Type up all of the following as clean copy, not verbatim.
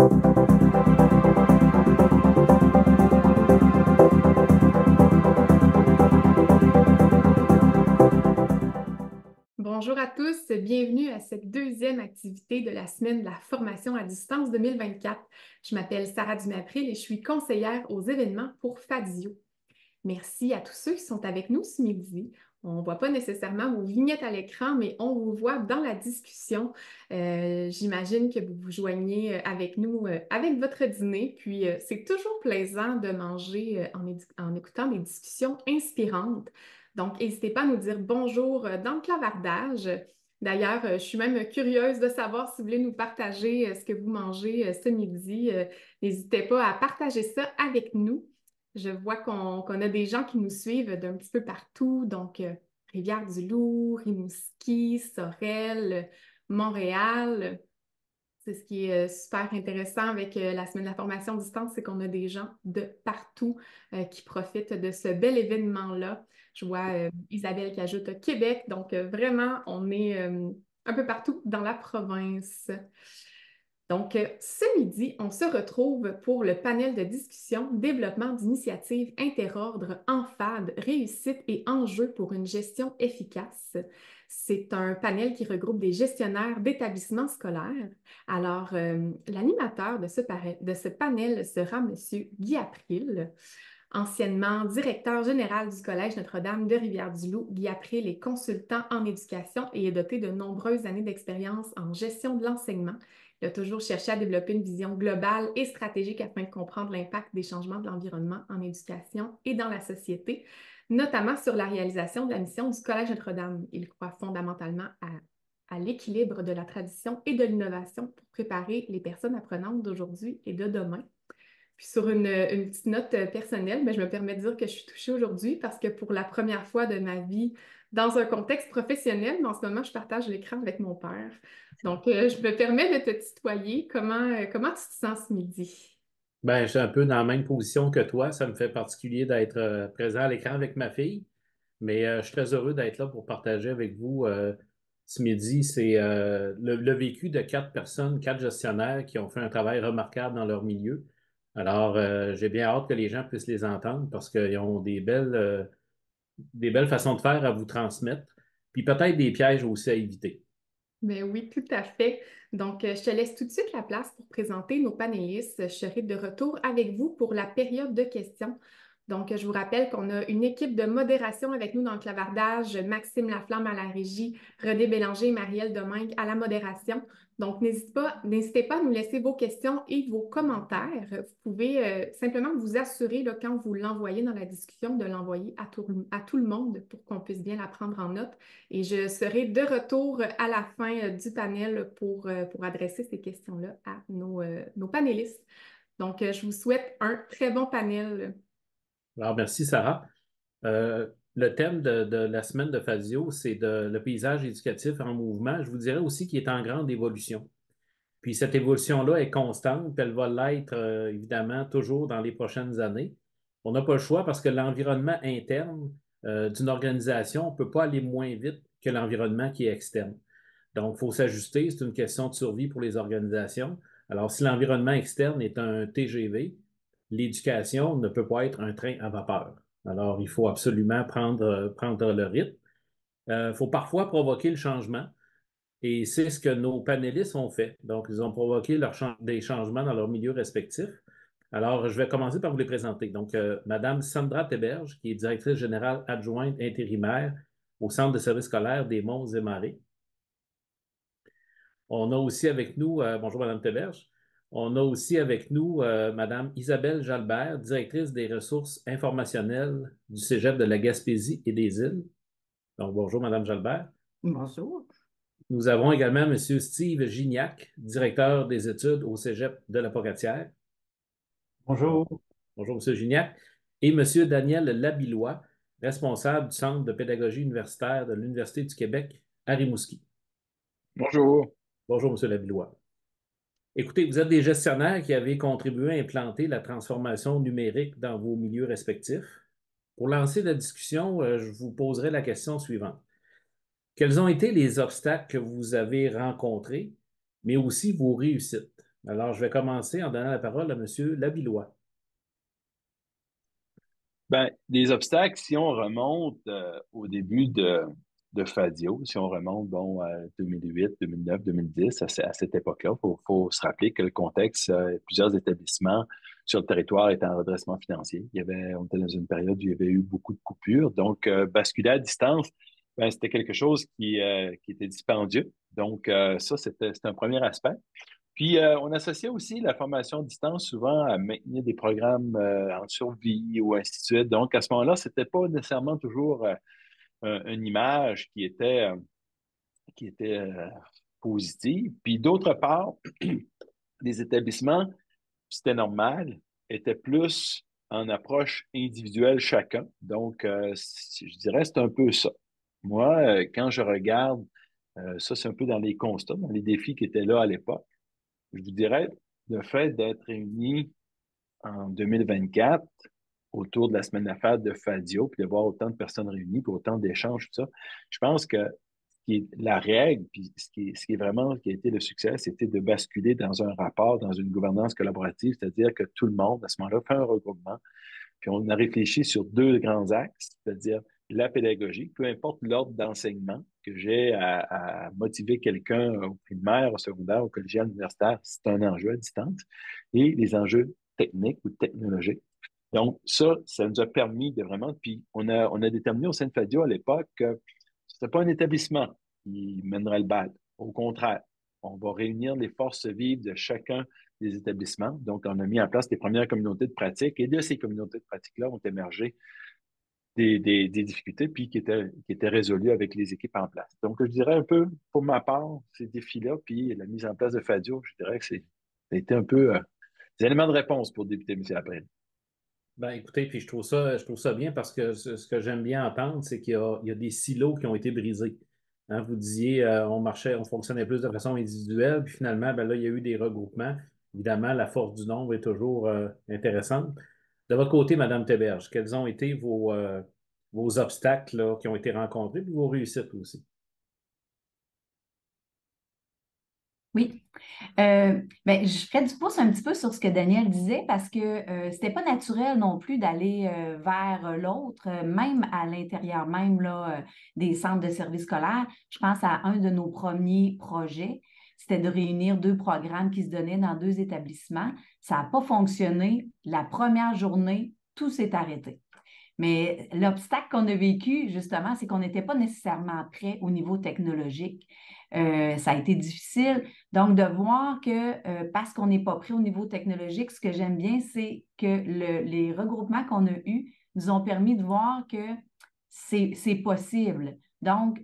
Bonjour à tous, bienvenue à cette deuxième activité de la semaine de la formation à distance 2024. Je m'appelle Sarah Dumapril et je suis conseillère aux événements pour Fadio. Merci à tous ceux qui sont avec nous ce midi. On ne voit pas nécessairement vos vignettes à l'écran, mais on vous voit dans la discussion. J'imagine que vous vous joignez avec nous avec votre dîner. Puis c'est toujours plaisant de manger en écoutant des discussions inspirantes. Donc, n'hésitez pas à nous dire bonjour dans le clavardage. D'ailleurs, je suis même curieuse de savoir si vous voulez nous partager ce que vous mangez ce midi. N'hésitez pas à partager ça avec nous. Je vois qu'on a des gens qui nous suivent d'un petit peu partout, donc Rivière-du-Loup, Rimouski, Sorel, Montréal. C'est ce qui est super intéressant avec la semaine de la formation à distance, c'est qu'on a des gens de partout qui profitent de ce bel événement-là. Je vois Isabelle qui ajoute Québec, donc vraiment, on est un peu partout dans la province. Donc, ce midi, on se retrouve pour le panel de discussion Développement d'initiatives interordres en FAD, réussite et enjeux pour une gestion efficace. C'est un panel qui regroupe des gestionnaires d'établissements scolaires. Alors, l'animateur de ce panel sera M. Guy April. Anciennement directeur général du Collège Notre-Dame de Rivière-du-Loup, Guy April est consultant en éducation et est doté de nombreuses années d'expérience en gestion de l'enseignement. Il a toujours cherché à développer une vision globale et stratégique afin de comprendre l'impact des changements de l'environnement en éducation et dans la société, notamment sur la réalisation de la mission du Collège Notre-Dame. Il croit fondamentalement à l'équilibre de la tradition et de l'innovation pour préparer les personnes apprenantes d'aujourd'hui et de demain. Puis sur une petite note personnelle, ben, je me permets de dire que je suis touchée aujourd'hui parce que pour la première fois de ma vie, dans un contexte professionnel, mais en ce moment, je partage l'écran avec mon père. Donc, je me permets de te tutoyer. Comment tu te sens ce midi? Ben, je suis un peu dans la même position que toi. Ça me fait particulier d'être présent à l'écran avec ma fille, mais je suis très heureux d'être là pour partager avec vous ce midi. C'est le vécu de quatre personnes, quatre gestionnaires qui ont fait un travail remarquable dans leur milieu. Alors, j'ai bien hâte que les gens puissent les entendre parce qu'ils ont des belles façons de faire à vous transmettre, puis peut-être des pièges aussi à éviter. Mais oui, tout à fait. Donc, je te laisse tout de suite la place pour présenter nos panélistes. Je serai de retour avec vous pour la période de questions. Donc, je vous rappelle qu'on a une équipe de modération avec nous dans le clavardage, Maxime Laflamme à la régie, René Bélanger et Marielle Domingue à la modération. Donc, n'hésitez pas à nous laisser vos questions et vos commentaires. Vous pouvez simplement vous assurer, là, quand vous l'envoyez dans la discussion, de l'envoyer à tout le monde pour qu'on puisse bien la prendre en note. Et je serai de retour à la fin du panel pour adresser ces questions-là à nos panélistes. Donc, je vous souhaite un très bon panel. Alors, merci, Sarah. Le thème de la semaine de Fazio, c'est le paysage éducatif en mouvement. Je vous dirais aussi qu'il est en grande évolution. Puis cette évolution-là est constante, puis elle va l'être évidemment toujours dans les prochaines années. On n'a pas le choix parce que l'environnement interne d'une organisation ne peut pas aller moins vite que l'environnement qui est externe. Donc, il faut s'ajuster. C'est une question de survie pour les organisations. Alors, si l'environnement externe est un TGV, l'éducation ne peut pas être un train à vapeur. Alors, il faut absolument prendre le rythme. Il faut parfois provoquer le changement. Et c'est ce que nos panélistes ont fait. Donc, ils ont provoqué des changements dans leur milieu respectif. Alors, je vais commencer par vous les présenter. Donc, Madame Sandra Théberge, qui est directrice générale adjointe intérimaire au Centre de services scolaires des Monts et Marais. On a aussi avec nous, bonjour Madame Théberge, on a aussi avec nous Madame Isabelle Jalbert, directrice des ressources informationnelles du Cégep de la Gaspésie et des Îles. Donc, bonjour Madame Jalbert. Bonjour. Nous avons également Monsieur Steve Gignac, directeur des études au Cégep de la Pocatière. Donc, Bonjour. bonjour Monsieur Gignac. Et Monsieur Daniel Labillois, responsable du Centre de pédagogie universitaire de l'Université du Québec à Rimouski. Bonjour. Bonjour Monsieur Labillois. Écoutez, vous êtes des gestionnaires qui avez contribué à implanter la transformation numérique dans vos milieux respectifs. Pour lancer la discussion, je vous poserai la question suivante. Quels ont été les obstacles que vous avez rencontrés, mais aussi vos réussites? Alors, je vais commencer en donnant la parole à M. Lavillois. Ben, des obstacles, si on remonte au début de Fadio, si on remonte bon, à 2008, 2009, 2010, à cette époque-là, faut se rappeler que le contexte, plusieurs établissements sur le territoire étaient en redressement financier. On était dans une période où il y avait eu beaucoup de coupures. Donc, basculer à distance, ben, c'était quelque chose qui était dispendieux. Donc, ça, c'était un premier aspect. Puis, on associait aussi la formation à distance souvent à maintenir des programmes en survie ou ainsi de suite. Donc, à ce moment-là, c'était pas nécessairement toujours une image qui était positive. Puis, d'autre part, les établissements, c'était normal, étaient plus en approche individuelle chacun. Donc, je dirais c'est un peu ça. Moi, quand je regarde, ça, c'est un peu dans les constats, dans les défis qui étaient là à l'époque. Je vous dirais, le fait d'être réunis en 2024 autour de la semaine d'affaires de Fadio, puis de voir autant de personnes réunies, puis autant d'échanges, tout ça, je pense que la règle, puis ce qui est vraiment, qui a été le succès, c'était de basculer dans un rapport, dans une gouvernance collaborative, c'est-à-dire que tout le monde, à ce moment-là, fait un regroupement, puis on a réfléchi sur deux grands axes, c'est-à-dire la pédagogie, peu importe l'ordre d'enseignement que j'ai à motiver quelqu'un au primaire, au secondaire, au collégial, universitaire, c'est un enjeu à distance, et les enjeux techniques ou technologiques. Donc, ça nous a permis de vraiment, puis on a déterminé au sein de Fadio à l'époque que ce n'était pas un établissement qui mènerait le bal. Au contraire, on va réunir les forces vives de chacun des établissements. Donc, on a mis en place des premières communautés de pratique et de ces communautés de pratique-là ont émergé des difficultés puis qui étaient résolues avec les équipes en place. Donc, je dirais un peu, pour ma part, ces défis-là, puis la mise en place de Fadio, je dirais que ça a été un peu des éléments de réponse pour débuter, M. April. Ben, écoutez, puis je trouve ça bien parce que ce que j'aime bien entendre, c'est qu'il y a des silos qui ont été brisés. Hein, vous disiez, on fonctionnait plus de façon individuelle, puis finalement, ben là, il y a eu des regroupements. Évidemment, la force du nombre est toujours intéressante. De votre côté, Madame Théberge, quels ont été vos obstacles là, qui ont été rencontrés, puis vos réussites aussi? Oui. Ben, je ferais du pouce un petit peu sur ce que Daniel disait parce que c'était pas naturel non plus d'aller vers l'autre, même à l'intérieur même là, des centres de services scolaires. Je pense à un de nos premiers projets, c'était de réunir deux programmes qui se donnaient dans deux établissements. Ça n'a pas fonctionné. La première journée, tout s'est arrêté. Mais l'obstacle qu'on a vécu, justement, c'est qu'on n'était pas nécessairement prêt au niveau technologique. Ça a été difficile. Donc, de voir que parce qu'on n'est pas prêt au niveau technologique, ce que j'aime bien, c'est que les regroupements qu'on a eus nous ont permis de voir que c'est possible. Donc,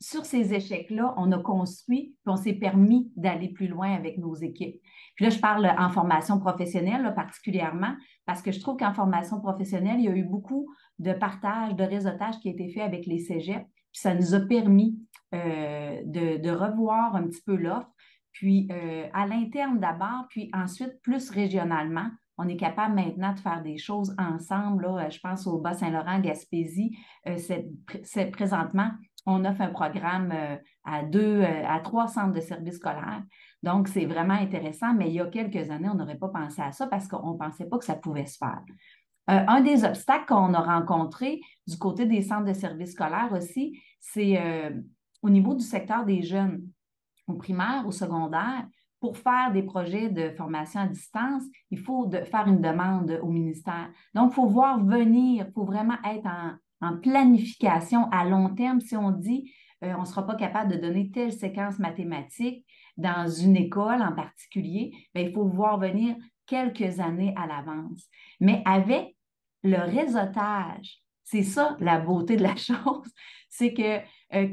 sur ces échecs-là, on a construit, puis on s'est permis d'aller plus loin avec nos équipes. Puis là, je parle en formation professionnelle là, particulièrement, parce que je trouve qu'en formation professionnelle, il y a eu beaucoup de partage, de réseautage qui a été fait avec les cégeps, puis ça nous a permis de revoir un petit peu l'offre, puis à l'interne d'abord, puis ensuite plus régionalement. On est capable maintenant de faire des choses ensemble. Là, je pense au Bas-Saint-Laurent, Gaspésie. Présentement, on offre un programme à 3 centres de services scolaires. Donc, c'est vraiment intéressant, mais il y a quelques années, on n'aurait pas pensé à ça parce qu'on ne pensait pas que ça pouvait se faire. Un des obstacles qu'on a rencontrés du côté des centres de services scolaires aussi, c'est au niveau du secteur des jeunes, au primaire, au secondaire. Pour faire des projets de formation à distance, il faut faire une demande au ministère. Donc, il faut voir venir, il faut vraiment être en planification à long terme. Si on dit on ne sera pas capable de donner telle séquence mathématique dans une école en particulier, bien, il faut voir venir quelques années à l'avance. Mais avec le réseautage, c'est ça la beauté de la chose, c'est que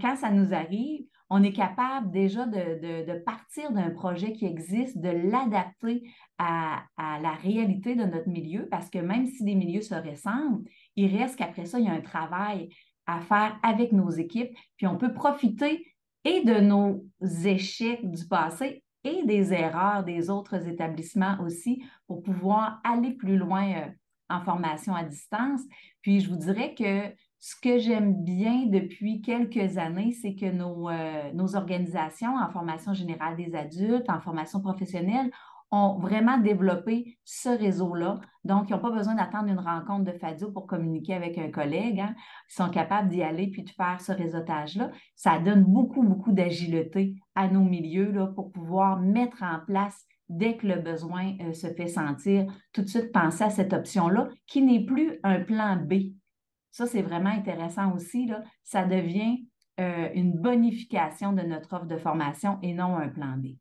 quand ça nous arrive, on est capable déjà de partir d'un projet qui existe, de l'adapter à la réalité de notre milieu, parce que même si les milieux se ressemblent, il reste qu'après ça, il y a un travail à faire avec nos équipes, puis on peut profiter et de nos échecs du passé et des erreurs des autres établissements aussi pour pouvoir aller plus loin en formation à distance. Puis je vous dirais que ce que j'aime bien depuis quelques années, c'est que nos organisations en formation générale des adultes, en formation professionnelle, ont vraiment développé ce réseau-là. Donc, ils n'ont pas besoin d'attendre une rencontre de Fadio pour communiquer avec un collègue, hein. Ils sont capables d'y aller puis de faire ce réseautage-là. Ça donne beaucoup, beaucoup d'agilité à nos milieux là, pour pouvoir mettre en place, dès que le besoin se fait sentir, tout de suite penser à cette option-là qui n'est plus un plan B. Ça, c'est vraiment intéressant aussi, là. Ça devient une bonification de notre offre de formation et non un plan B.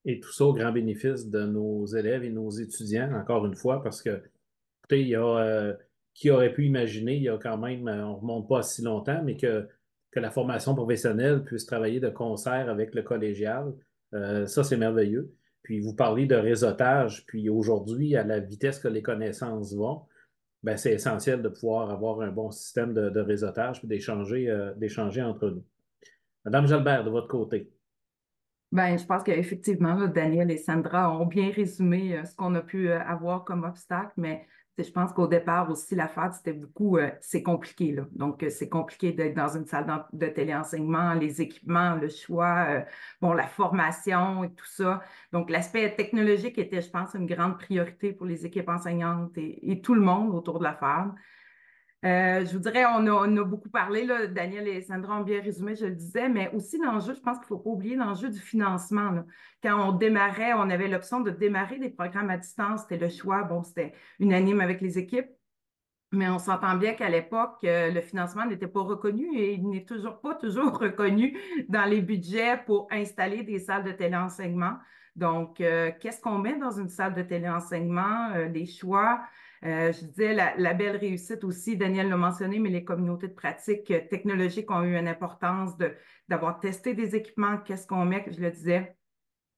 Et tout ça au grand bénéfice de nos élèves et nos étudiants, encore une fois, parce que, écoutez, il y a qui aurait pu imaginer, il y a quand même, on ne remonte pas si longtemps, mais que la formation professionnelle puisse travailler de concert avec le collégial. Ça, c'est merveilleux. Puis vous parlez de réseautage, puis aujourd'hui, à la vitesse que les connaissances vont, ben, c'est essentiel de pouvoir avoir un bon système de réseautage puis d'échanger entre nous. Madame Jalbert, de votre côté. Ben, je pense qu'effectivement, là, Daniel et Sandra ont bien résumé ce qu'on a pu avoir comme obstacle, mais je pense qu'au départ aussi, la FAD, c'était beaucoup, c'est compliqué, là. Donc, c'est compliqué d'être dans une salle de téléenseignement, les équipements, le choix, bon, la formation et tout ça. Donc, l'aspect technologique était, je pense, une grande priorité pour les équipes enseignantes et tout le monde autour de la FAD. Je vous dirais, on a beaucoup parlé, là, Daniel et Sandra ont bien résumé, je le disais, mais aussi l'enjeu, je pense qu'il ne faut pas oublier l'enjeu du financement, là. Quand on démarrait, on avait l'option de démarrer des programmes à distance, c'était le choix, bon, c'était unanime avec les équipes, mais on s'entend bien qu'à l'époque, le financement n'était pas reconnu et il n'est toujours pas toujours reconnu dans les budgets pour installer des salles de téléenseignement. Donc, qu'est-ce qu'on met dans une salle de téléenseignement? Les choix. Je disais la belle réussite aussi, Daniel l'a mentionné, mais les communautés de pratique technologiques ont eu une importance d'avoir testé des équipements. Qu'est-ce qu'on met? Je le disais,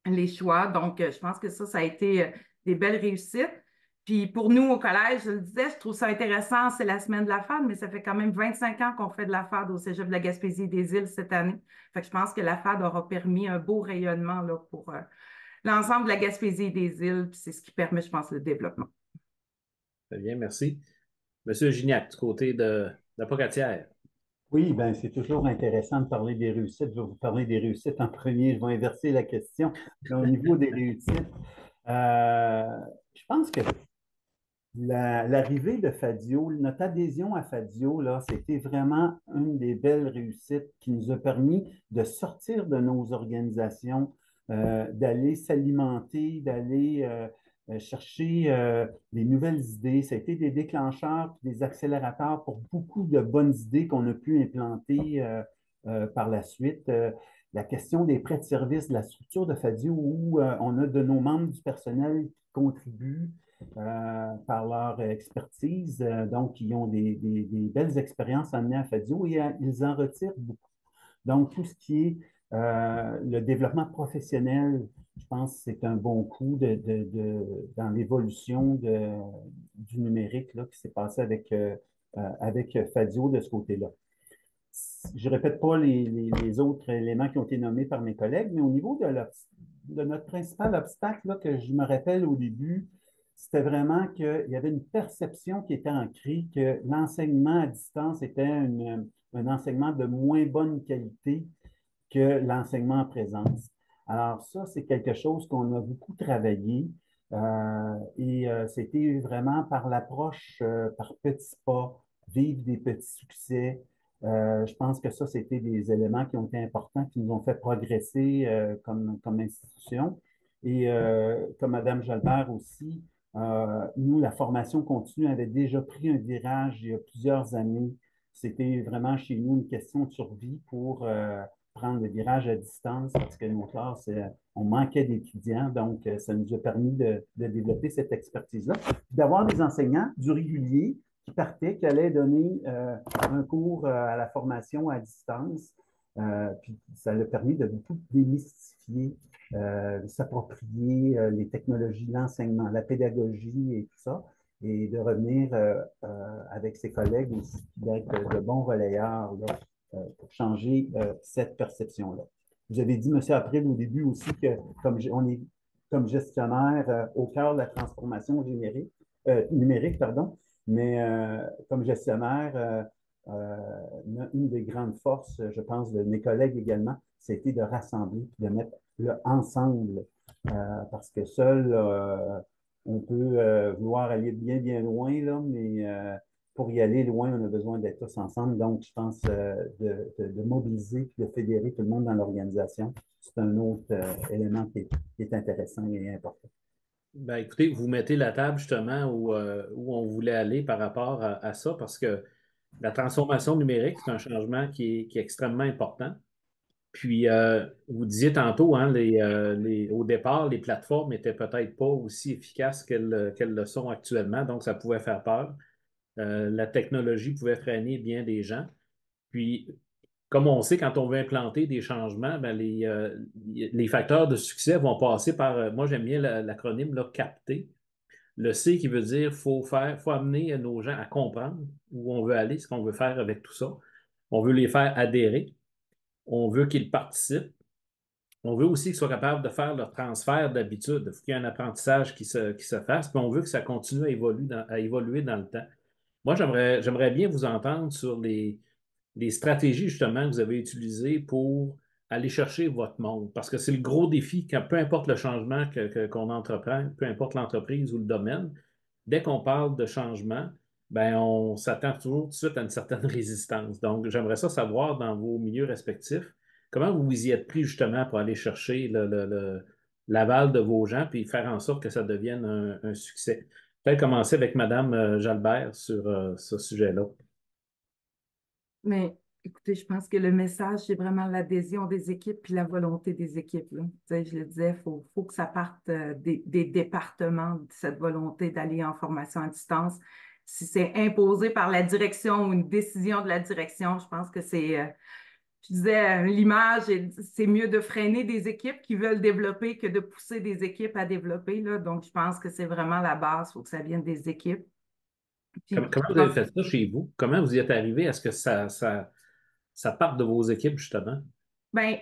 les choix. Donc, je pense que ça a été des belles réussites. Puis pour nous au collège, je le disais, je trouve ça intéressant, c'est la semaine de la FAD, mais ça fait quand même 25 ans qu'on fait de la FAD au Cégep de la Gaspésie et des Îles cette année. Fait que je pense que la FAD aura permis un beau rayonnement là, pour l'ensemble de la Gaspésie et des Îles, puis c'est ce qui permet, je pense, le développement. Très bien, merci. Monsieur Gignac, du côté de la Pocatière. Oui, ben c'est toujours intéressant de parler des réussites. Je vais vous parler des réussites en premier. Je vais inverser la question. Mais au niveau des réussites, je pense que l'arrivée de Fadio, notre adhésion à Fadio, là, c'était vraiment une des belles réussites qui nous a permis de sortir de nos organisations, d'aller s'alimenter, d'aller chercher des nouvelles idées. Ça a été des déclencheurs, des accélérateurs pour beaucoup de bonnes idées qu'on a pu implanter par la suite. La question des prêts de service, de la structure de Fadio, où on a de nos membres du personnel qui contribuent par leur expertise. Donc, ils ont des belles expériences amenées à Fadio et ils en retirent beaucoup. Donc, tout ce qui est le développement professionnel, je pense que c'est un bon coup dans l'évolution du numérique là, qui s'est passé avec Fadio de ce côté-là. Je ne répète pas les autres éléments qui ont été nommés par mes collègues, mais au niveau de notre principal obstacle là, que je me rappelle au début, c'était vraiment qu'il y avait une perception qui était ancrée que l'enseignement à distance était un enseignement de moins bonne qualité que l'enseignement en présence. Alors ça, c'est quelque chose qu'on a beaucoup travaillé et c'était vraiment par l'approche, par petits pas, vivre des petits succès. Je pense que ça, c'était des éléments qui ont été importants, qui nous ont fait progresser comme institution. Et comme Mme Jalbert aussi, nous, la formation continue avait déjà pris un virage il y a plusieurs années. C'était vraiment chez nous une question de survie pour prendre le virage à distance parce que nos classes, on manquait d'étudiants. Donc, ça nous a permis de développer cette expertise-là. D'avoir des enseignants, du régulier, qui partaient, qui allaient donner un cours à la formation à distance. Puis ça a permis de beaucoup démystifier, s'approprier les technologies, l'enseignement, la pédagogie et tout ça, et de revenir avec ses collègues aussi, d'être de bons relayeurs là, pour changer cette perception-là. Vous avez dit, M. April, au début aussi, que on est comme gestionnaire au cœur de la transformation numérique, pardon, mais comme gestionnaire, une des grandes forces, je pense, de mes collègues également, c'était de rassembler, de mettre ensemble parce que seul, on peut vouloir aller bien, bien loin, là, mais pour y aller loin, on a besoin d'être tous ensemble. Donc, je pense de mobiliser et de fédérer tout le monde dans l'organisation. C'est un autre élément qui est intéressant et important. Ben, écoutez, vous mettez la table justement où on voulait aller par rapport à ça, parce que la transformation numérique, c'est un changement qui est extrêmement important. Puis, vous disiez tantôt, hein, au départ, les plateformes n'étaient peut-être pas aussi efficaces qu'elles le sont actuellement, donc ça pouvait faire peur. La technologie pouvait freiner bien des gens. Puis, comme on sait, quand on veut implanter des changements, ben, les facteurs de succès vont passer par, moi j'aime bien l'acronyme là, CAPT. Le C qui veut dire faut amener nos gens à comprendre où on veut aller, ce qu'on veut faire avec tout ça. On veut les faire adhérer. On veut qu'ils participent. On veut aussi qu'ils soient capables de faire leur transfert d'habitude. Il faut qu'il y ait un apprentissage qui se fasse, puis on veut que ça continue à évoluer dans le temps. Moi, j'aimerais bien vous entendre sur les stratégies justement que vous avez utilisées pour aller chercher votre monde. Parce que c'est le gros défi, peu importe le changement qu'on entreprend, peu importe l'entreprise ou le domaine, dès qu'on parle de changement, ben, on s'attend toujours tout de suite à une certaine résistance. Donc, j'aimerais ça savoir dans vos milieux respectifs, comment vous vous y êtes pris justement pour aller chercher l'aval de vos gens puis faire en sorte que ça devienne un succès. Peut-être commencer avec Mme Jalbert sur ce sujet-là. Mais écoutez, je pense que le message, c'est vraiment l'adhésion des équipes puis la volonté des équipes, là. Tu sais, je le disais, faut que ça parte des départements, de cette volonté d'aller en formation à distance. Si c'est imposé par la direction ou une décision de la direction, je pense que je disais, l'image, c'est mieux de freiner des équipes qui veulent développer que de pousser des équipes à développer, là. Donc, je pense que c'est vraiment la base, il faut que ça vienne des équipes. Puis, Comment vous avez fait ça chez vous? Comment vous y êtes arrivé à ce que ça parte de vos équipes, justement? ben,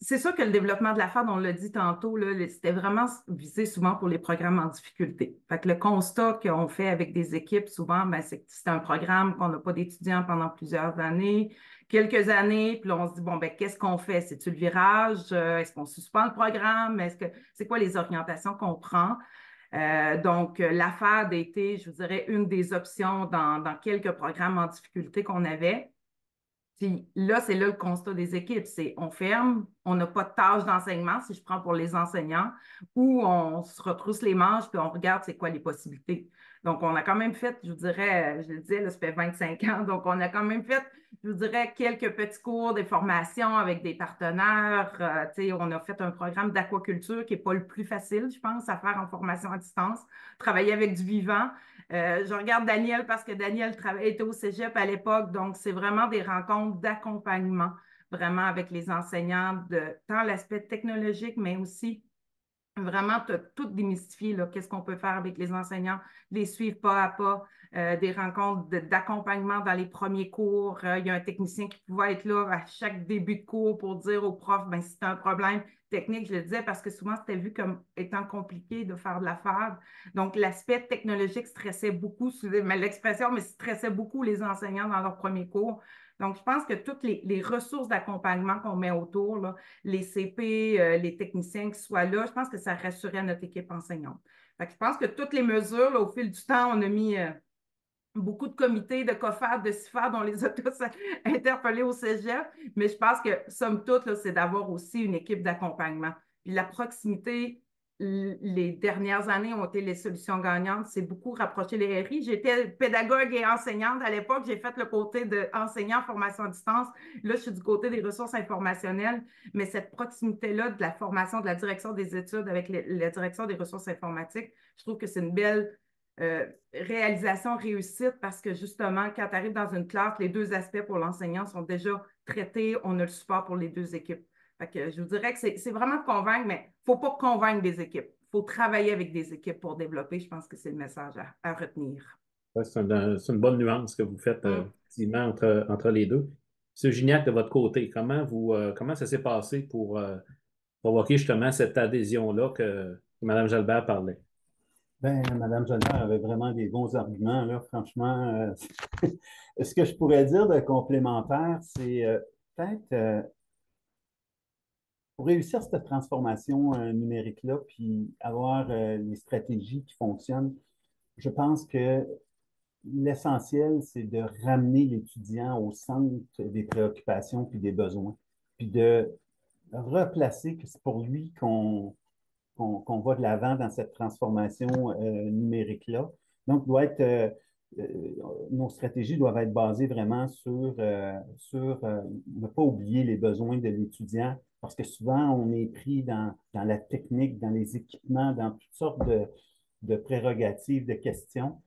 c'est sûr que le développement de la FAD, on l'a dit tantôt, là, c'était vraiment visé souvent pour les programmes en difficulté. Fait que le constat qu'on fait avec des équipes, souvent, ben, c'est que c'est un programme qu'on n'a pas d'étudiants pendant plusieurs années, quelques années, puis là, on se dit, bon, ben, qu'est-ce qu'on fait? C'est-tu le virage? Est-ce qu'on suspend le programme? C'est quoi les orientations qu'on prend? Donc, la FAD a été, je vous dirais, une des options dans quelques programmes en difficulté qu'on avait. Puis là, c'est là le constat des équipes, c'est on ferme, on n'a pas de tâche d'enseignement, si je prends pour les enseignants, ou on se retrousse les manches puis on regarde c'est quoi les possibilités. Donc, on a quand même fait, je vous dirais, je le disais, là, ça fait 25 ans, donc on a quand même fait, je vous dirais, quelques petits cours, des formations avec des partenaires. Tu sais, on a fait un programme d'aquaculture qui n'est pas le plus facile, je pense, à faire en formation à distance, travailler avec du vivant. Je regarde Daniel parce que Daniel était au cégep à l'époque, donc c'est vraiment des rencontres d'accompagnement, vraiment avec les enseignants, de tant l'aspect technologique, mais aussi vraiment tout démystifier, là, qu'est-ce qu'on peut faire avec les enseignants, les suivre pas à pas, des rencontres d'accompagnement dans les premiers cours. Il y a un technicien qui pouvait être là à chaque début de cours pour dire aux profs, ben, si tu as un problème technique, je le disais, parce que souvent, c'était vu comme étant compliqué de faire de la FAD. Donc, l'aspect technologique stressait beaucoup, excusez-moi l'expression, mais stressait beaucoup les enseignants dans leurs premiers cours. Donc, je pense que toutes les ressources d'accompagnement qu'on met autour, là, les CP, les techniciens qui soient là, je pense que ça rassurait notre équipe enseignante. Fait que je pense que toutes les mesures, là, au fil du temps, on a mis beaucoup de comités, de COFAD, de CIFAD, on les a tous interpellés au cégep, mais je pense que, somme toute, là, c'est d'avoir aussi une équipe d'accompagnement. Puis la proximité, les dernières années ont été les solutions gagnantes. C'est beaucoup rapprocher les RI. J'étais pédagogue et enseignante à l'époque. J'ai fait le côté d'enseignant en formation à distance. Là, je suis du côté des ressources informationnelles. Mais cette proximité-là de la formation, de la direction des études avec la direction des ressources informatiques, je trouve que c'est une belle réalisation réussite parce que justement, quand tu arrives dans une classe, les deux aspects pour l'enseignant sont déjà traités. On a le support pour les deux équipes. Fait que je vous dirais que c'est vraiment de convaincre, mais il ne faut pas convaincre des équipes. Il faut travailler avec des équipes pour développer. Je pense que c'est le message à retenir. Ouais, c'est une bonne nuance que vous faites effectivement entre les deux. M. Gignac, de votre côté, comment ça s'est passé pour provoquer justement cette adhésion-là que Mme Jalbert parlait? Ben, Mme Jalbert avait vraiment des bons arguments, là, franchement. Ce que je pourrais dire de complémentaire, c'est peut-être pour réussir cette transformation numérique-là, puis avoir les stratégies qui fonctionnent, je pense que l'essentiel, c'est de ramener l'étudiant au centre des préoccupations puis des besoins, puis de replacer que c'est pour lui qu'on va de l'avant dans cette transformation numérique-là. Donc, euh, nos stratégies doivent être basées vraiment sur ne pas oublier les besoins de l'étudiant, parce que souvent, on est pris dans la technique, dans les équipements, dans toutes sortes de prérogatives, de questions.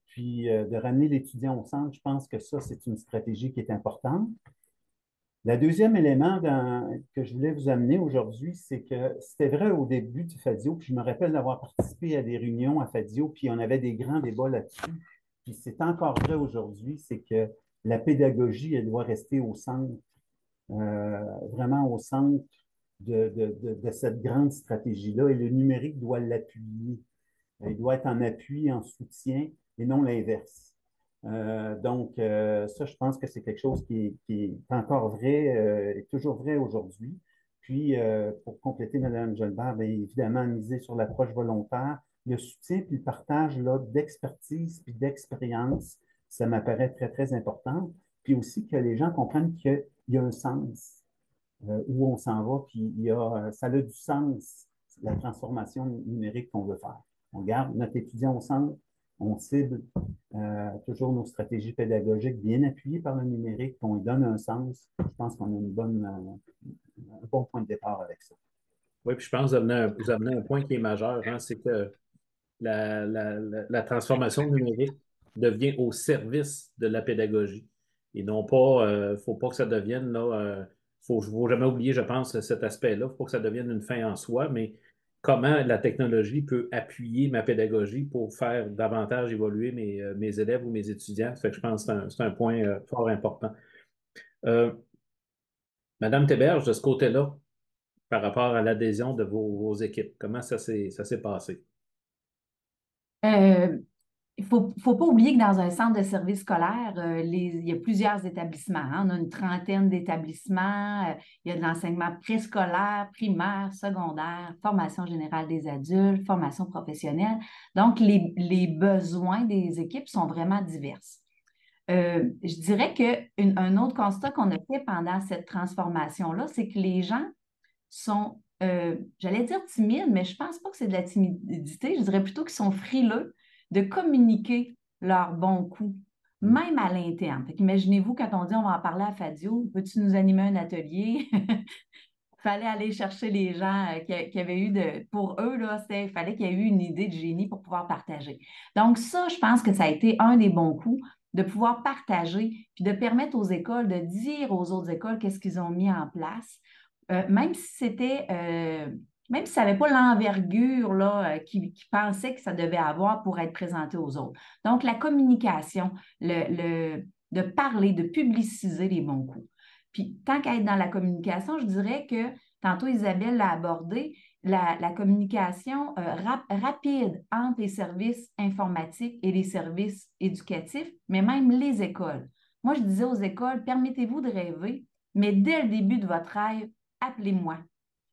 Puis de ramener l'étudiant au centre, je pense que ça, c'est une stratégie qui est importante. Le deuxième élément que je voulais vous amener aujourd'hui, c'est que c'était vrai au début du FADIO, puis je me rappelle d'avoir participé à des réunions à FADIO, puis on avait des grands débats là-dessus. Puis c'est encore vrai aujourd'hui, c'est que la pédagogie, elle doit rester au centre, vraiment au centre de cette grande stratégie-là, et le numérique doit l'appuyer. Il doit être en appui, en soutien, et non l'inverse. Ça, je pense que c'est quelque chose qui est encore vrai, et toujours vrai aujourd'hui. Puis, pour compléter, Mme Gelbert, bien évidemment, miser sur l'approche volontaire, le soutien puis le partage d'expertise puis d'expérience, ça m'apparaît très, très important. Puis aussi que les gens comprennent qu'il y a un sens où on s'en va, puis ça a du sens, la transformation numérique qu'on veut faire. On garde notre étudiant au centre, on cible toujours nos stratégies pédagogiques bien appuyées par le numérique, qu'on lui donne un sens. Je pense qu'on a un bon point de départ avec ça. Oui, puis je pense que vous amenez un point qui est majeur, hein, c'est que la transformation numérique devient au service de la pédagogie. Et non pas, faut pas que ça devienne, là, faut jamais oublier, je pense, cet aspect-là. Il faut pas que ça devienne une fin en soi, mais comment la technologie peut appuyer ma pédagogie pour faire davantage évoluer mes élèves ou mes étudiants. Ça fait que je pense que c'est un point fort important. Madame Théberge, de ce côté-là, par rapport à l'adhésion de vos équipes, comment ça s'est passé? Il faut pas oublier que dans un centre de service scolaire, il y a plusieurs établissements, hein. On a une trentaine d'établissements. Il y a de l'enseignement préscolaire, primaire, secondaire, formation générale des adultes, formation professionnelle. Donc, les besoins des équipes sont vraiment divers. Je dirais qu'un autre constat qu'on a fait pendant cette transformation-là, c'est que les gens sont, j'allais dire timides, mais je ne pense pas que c'est de la timidité. Je dirais plutôt qu'ils sont frileux de communiquer leurs bons coups, même à l'interne. Imaginez-vous, quand on dit on va en parler à Fadio, peux-tu nous animer un atelier? Il fallait aller chercher les gens qui avaient eu pour eux, là, il fallait qu'il y ait eu une idée de génie pour pouvoir partager. Donc, ça, je pense que ça a été un des bons coups de pouvoir partager, puis de permettre aux écoles de dire aux autres écoles qu'est-ce qu'ils ont mis en place. Même si ça n'avait pas l'envergure là, qu'ils pensaient que ça devait avoir pour être présenté aux autres. Donc, la communication, de parler, de publiciser les bons coups. Puis, tant qu'à être dans la communication, je dirais que, tantôt Isabelle l'a abordé, la communication rapide entre les services informatiques et les services éducatifs, mais même les écoles. Moi, je disais aux écoles, permettez-vous de rêver, mais dès le début de votre rêve, appelez-moi.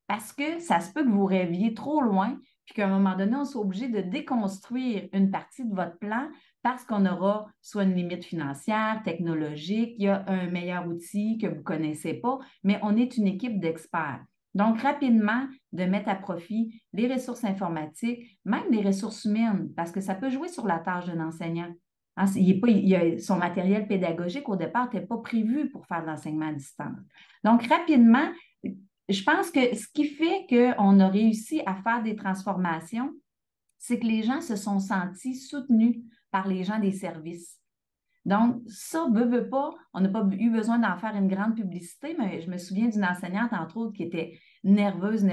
Parce que ça se peut que vous rêviez trop loin, puis qu'à un moment donné, on soit obligé de déconstruire une partie de votre plan parce qu'on aura soit une limite financière, technologique, il y a un meilleur outil que vous ne connaissez pas, mais on est une équipe d'experts. Donc, rapidement, de mettre à profit les ressources informatiques, même les ressources humaines, parce que ça peut jouer sur la tâche d'un enseignant. Hein, son matériel pédagogique, au départ, n'était pas prévu pour faire de l'enseignement à distance. Donc, rapidement, je pense que ce qui fait qu'on a réussi à faire des transformations, c'est que les gens se sont sentis soutenus par les gens des services. Donc, ça, veut pas, on n'a pas eu besoin d'en faire une grande publicité, mais je me souviens d'une enseignante, entre autres, qui était nerveuse.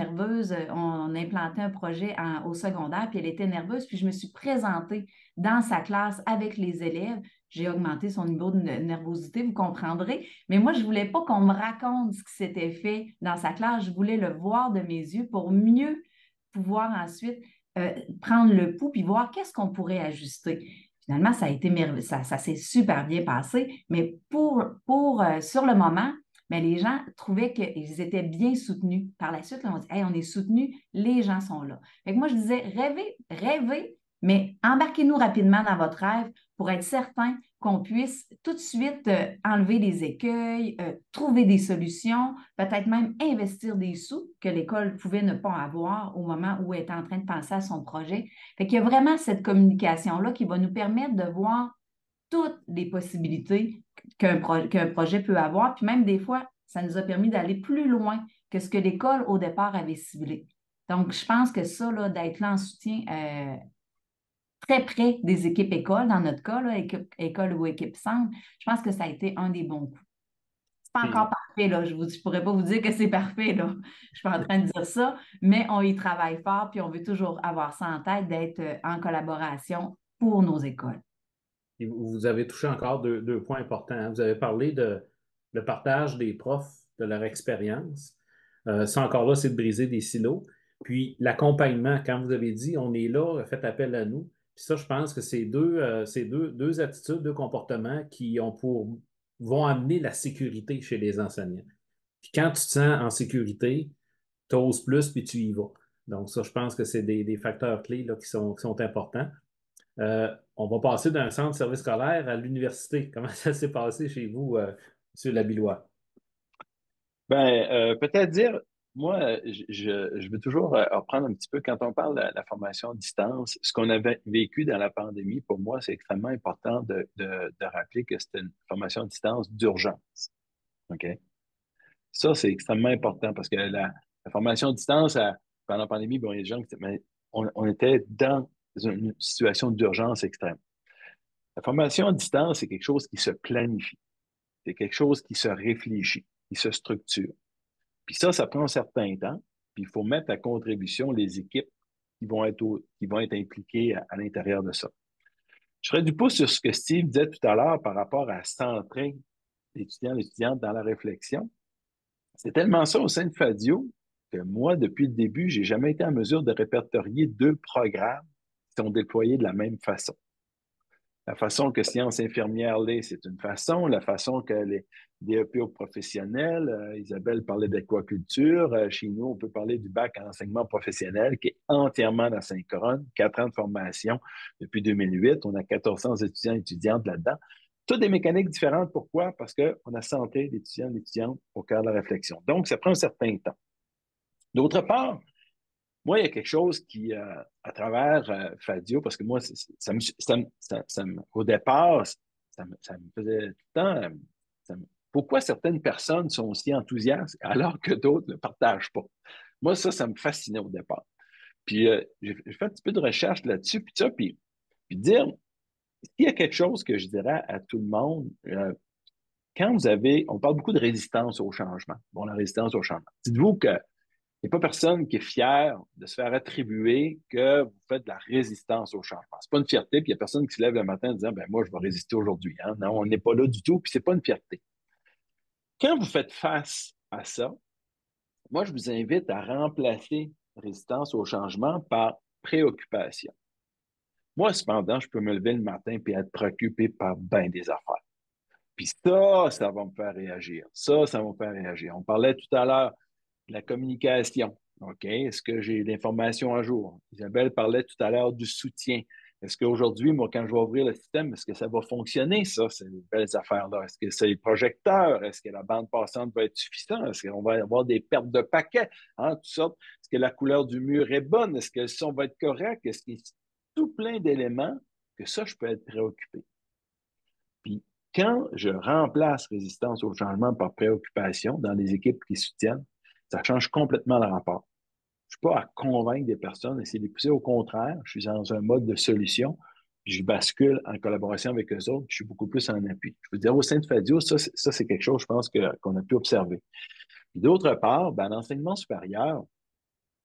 On implantait un projet au secondaire, puis elle était nerveuse, puis je me suis présentée dans sa classe avec les élèves. J'ai augmenté son niveau de nervosité, vous comprendrez, mais moi, je ne voulais pas qu'on me raconte ce qui s'était fait dans sa classe. Je voulais le voir de mes yeux pour mieux pouvoir ensuite prendre le pouls puis voir qu'est-ce qu'on pourrait ajuster. Finalement, ça a été merveilleux, ça s'est super bien passé, mais sur le moment, mais les gens trouvaient qu'ils étaient bien soutenus. Par la suite, là, on dit, hey, on est soutenus, les gens sont là. Fait que moi, je disais, rêvez, rêvez, mais embarquez-nous rapidement dans votre rêve pour être certain qu'on puisse tout de suite enlever des écueils, trouver des solutions, peut-être même investir des sous que l'école pouvait ne pas avoir au moment où elle était en train de penser à son projet. Fait qu'il y a vraiment cette communication-là qui va nous permettre de voir toutes les possibilités qu'un projet peut avoir. Puis même des fois, ça nous a permis d'aller plus loin que ce que l'école au départ avait ciblé. Donc, je pense que ça, là, d'être là en soutien très près des équipes écoles, dans notre cas, là, école ou équipe centre, je pense que ça a été un des bons coups. C'est pas encore parfait, là. Je ne pourrais pas vous dire que c'est parfait, là. Je suis pas en train de dire ça, mais on y travaille fort, puis on veut toujours avoir ça en tête, d'être en collaboration pour nos écoles. Et vous avez touché encore deux points importants, hein. Vous avez parlé de le partage des profs de leur expérience. Ça encore là, c'est de briser des silos. Puis l'accompagnement, quand vous avez dit on est là, faites appel à nous. Puis ça, je pense que c'est deux attitudes, deux comportements qui vont amener la sécurité chez les enseignants. Puis quand tu te sens en sécurité, tu oses plus, puis tu y vas. Donc ça, je pense que c'est des facteurs clés là, qui sont importants. On va passer d'un centre de service scolaire à l'université. Comment ça s'est passé chez vous, M. Labillois? Peut-être dire, moi, je veux toujours reprendre un petit peu, quand on parle de la formation à distance, ce qu'on avait vécu dans la pandémie, pour moi, c'est extrêmement important de rappeler que c'était une formation à distance d'urgence. OK? Ça, c'est extrêmement important parce que la formation à distance, pendant la pandémie, bon, il y a des gens mais on était dans une situation d'urgence extrême. La formation à distance, c'est quelque chose qui se planifie. C'est quelque chose qui se réfléchit, qui se structure. Puis ça prend un certain temps. Puis il faut mettre à contribution les équipes qui vont être impliquées à l'intérieur de ça. Je ferai du pouce sur ce que Steve disait tout à l'heure par rapport à centrer l'étudiant, l'étudiante dans la réflexion. C'est tellement ça au sein de Fadio que moi, depuis le début, j'ai jamais été en mesure de répertorier deux programmes qui sont déployés de la même façon. La façon que sciences infirmières l'est, c'est une façon. La façon que les DEP aux professionnels, Isabelle parlait d'aquaculture. Chez nous, on peut parler du bac en enseignement professionnel qui est entièrement d'asynchrone, 4 ans de formation depuis 2008. On a 1400 étudiants et étudiantes là-dedans. Toutes des mécaniques différentes. Pourquoi? Parce qu'on a santé d'étudiants et d'étudiantes au cœur de la réflexion. Donc, ça prend un certain temps. D'autre part, moi, il y a quelque chose qui, à travers Fadio, parce que moi, au départ, ça me faisait tout le temps. Pourquoi certaines personnes sont aussi enthousiastes alors que d'autres ne partagent pas? Moi, ça me fascinait au départ. Puis, j'ai fait un petit peu de recherche là-dessus, puis dire, s'il y a quelque chose que je dirais à tout le monde, quand on parle beaucoup de résistance au changement. Bon, la résistance au changement. Dites-vous que il n'y a pas personne qui est fier de se faire attribuer que vous faites de la résistance au changement. C'est pas une fierté, puis il n'y a personne qui se lève le matin en disant, ben moi, je vais résister aujourd'hui. Hein? Non, on n'est pas là du tout, puis c'est pas une fierté. Quand vous faites face à ça, moi, je vous invite à remplacer résistance au changement par préoccupation. Moi, cependant, je peux me lever le matin et être préoccupé par bien des affaires. Puis ça va me faire réagir. Ça va me faire réagir. On parlait tout à l'heure de la communication. OK? Est-ce que j'ai l'information à jour? Isabelle parlait tout à l'heure du soutien. Est-ce qu'aujourd'hui, moi, quand je vais ouvrir le système, est-ce que ça va fonctionner, ça, ces belles affaires-là? Est-ce que c'est les projecteurs? Est-ce que la bande passante va être suffisante? Est-ce qu'on va avoir des pertes de paquets? Hein, tout ça. Est-ce que la couleur du mur est bonne? Est-ce que le son va être correct? Est-ce qu'il y a tout plein d'éléments que ça, je peux être préoccupé. Puis, quand je remplace résistance au changement par préoccupation dans les équipes qui soutiennent, ça change complètement le rapport. Je ne suis pas à convaincre des personnes, essayer de les pousser. Au contraire, je suis dans un mode de solution, puis je bascule en collaboration avec eux autres, puis je suis beaucoup plus en appui. Je veux dire, au sein de Fadio, ça c'est quelque chose, je pense, qu'on a pu observer. Puis d'autre part, l'enseignement supérieur,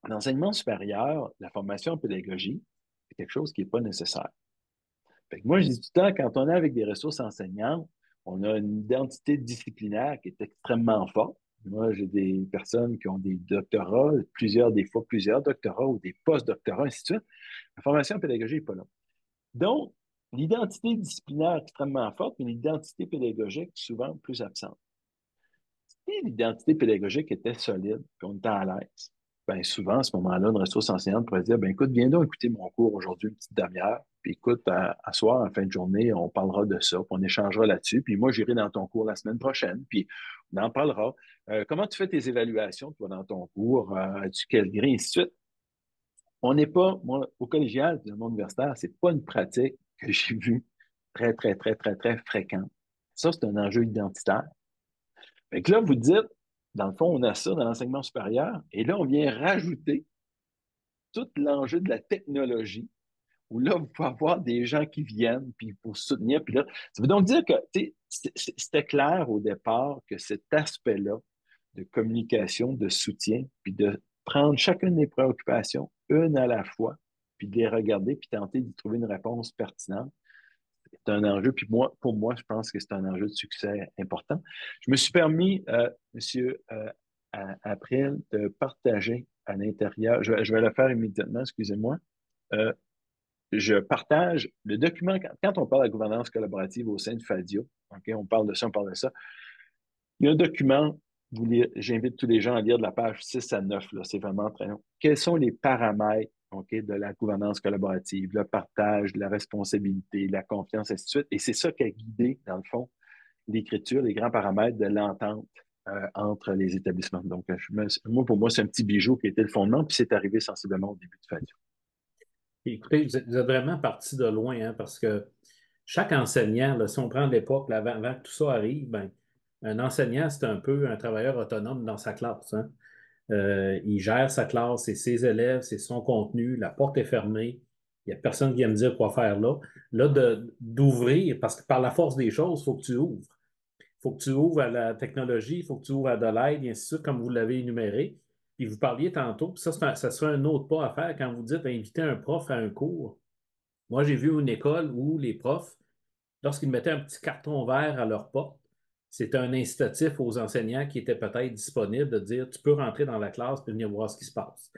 la formation en pédagogie, c'est quelque chose qui n'est pas nécessaire. Fait que moi, je dis tout le temps, quand on est avec des ressources enseignantes, on a une identité disciplinaire qui est extrêmement forte. Moi, j'ai des personnes qui ont des doctorats, des fois plusieurs doctorats ou des post-doctorats, ainsi de suite. La formation pédagogique n'est pas là. Donc, l'identité disciplinaire est extrêmement forte, mais l'identité pédagogique est souvent plus absente. si l'identité pédagogique était solide, puis on était à l'aise, bien souvent, à ce moment-là, une ressource enseignante pourrait dire, ben écoute, viens donc écouter mon cours aujourd'hui, une petite demi-heure, puis écoute, à soir, en fin de journée, on parlera de ça, puis on échangera là-dessus, puis moi, j'irai dans ton cours la semaine prochaine, puis on en parlera. Comment tu fais tes évaluations, toi, dans ton cours? As-tu quel gré, ainsi de suite? On n'est pas, moi, au collégial, dans le monde universitaire, c'est pas une pratique que j'ai vue très, très, très, très, très fréquente. Ça, c'est un enjeu identitaire. Fait que là, vous dites, dans le fond, on a ça dans l'enseignement supérieur, et là, on vient rajouter tout l'enjeu de la technologie, où là, vous pouvez avoir des gens qui viennent, puis pour soutenir, puis là, ça veut donc dire que, tu sais, c'était clair au départ que cet aspect-là de communication, de soutien, puis de prendre chacune des préoccupations, une à la fois, puis de les regarder, puis tenter d'y trouver une réponse pertinente, c'est un enjeu. Puis moi, pour moi, je pense que c'est un enjeu de succès important. Je me suis permis, Monsieur April, de partager à l'intérieur, je vais le faire immédiatement, excusez-moi. Euh, je partage le document, quand on parle de gouvernance collaborative au sein de Fadio, OK, on parle de ça, on parle de ça. Il y a un document, j'invite tous les gens à lire de la page 6 à 9, là, c'est vraiment très long. Quels sont les paramètres, OK, de la gouvernance collaborative, le partage, la responsabilité, la confiance, ainsi de suite. Et c'est ça qui a guidé, dans le fond, l'écriture, les grands paramètres de l'entente entre les établissements. Donc, moi, pour moi, c'est un petit bijou qui était le fondement, puis c'est arrivé sensiblement au début de Fadio. Écoutez, vous êtes vraiment parti de loin, hein, parce que chaque enseignant, là, si on prend l'époque, là, avant que tout ça arrive, ben, un enseignant, c'est un peu un travailleur autonome dans sa classe, hein. Il gère sa classe, c'est ses élèves, c'est son contenu, la porte est fermée, il n'y a personne qui vient me dire quoi faire là. Là, d'ouvrir, parce que par la force des choses, il faut que tu ouvres. Il faut que tu ouvres à la technologie, il faut que tu ouvres à de l'aide, et ainsi de suite, comme vous l'avez énuméré. Puis vous parliez tantôt, puis ça serait un autre pas à faire quand vous dites inviter un prof à un cours. Moi, j'ai vu une école où les profs, lorsqu'ils mettaient un petit carton vert à leur porte, c'était un incitatif aux enseignants qui étaient peut-être disponibles de dire tu peux rentrer dans la classe et venir voir ce qui se passe.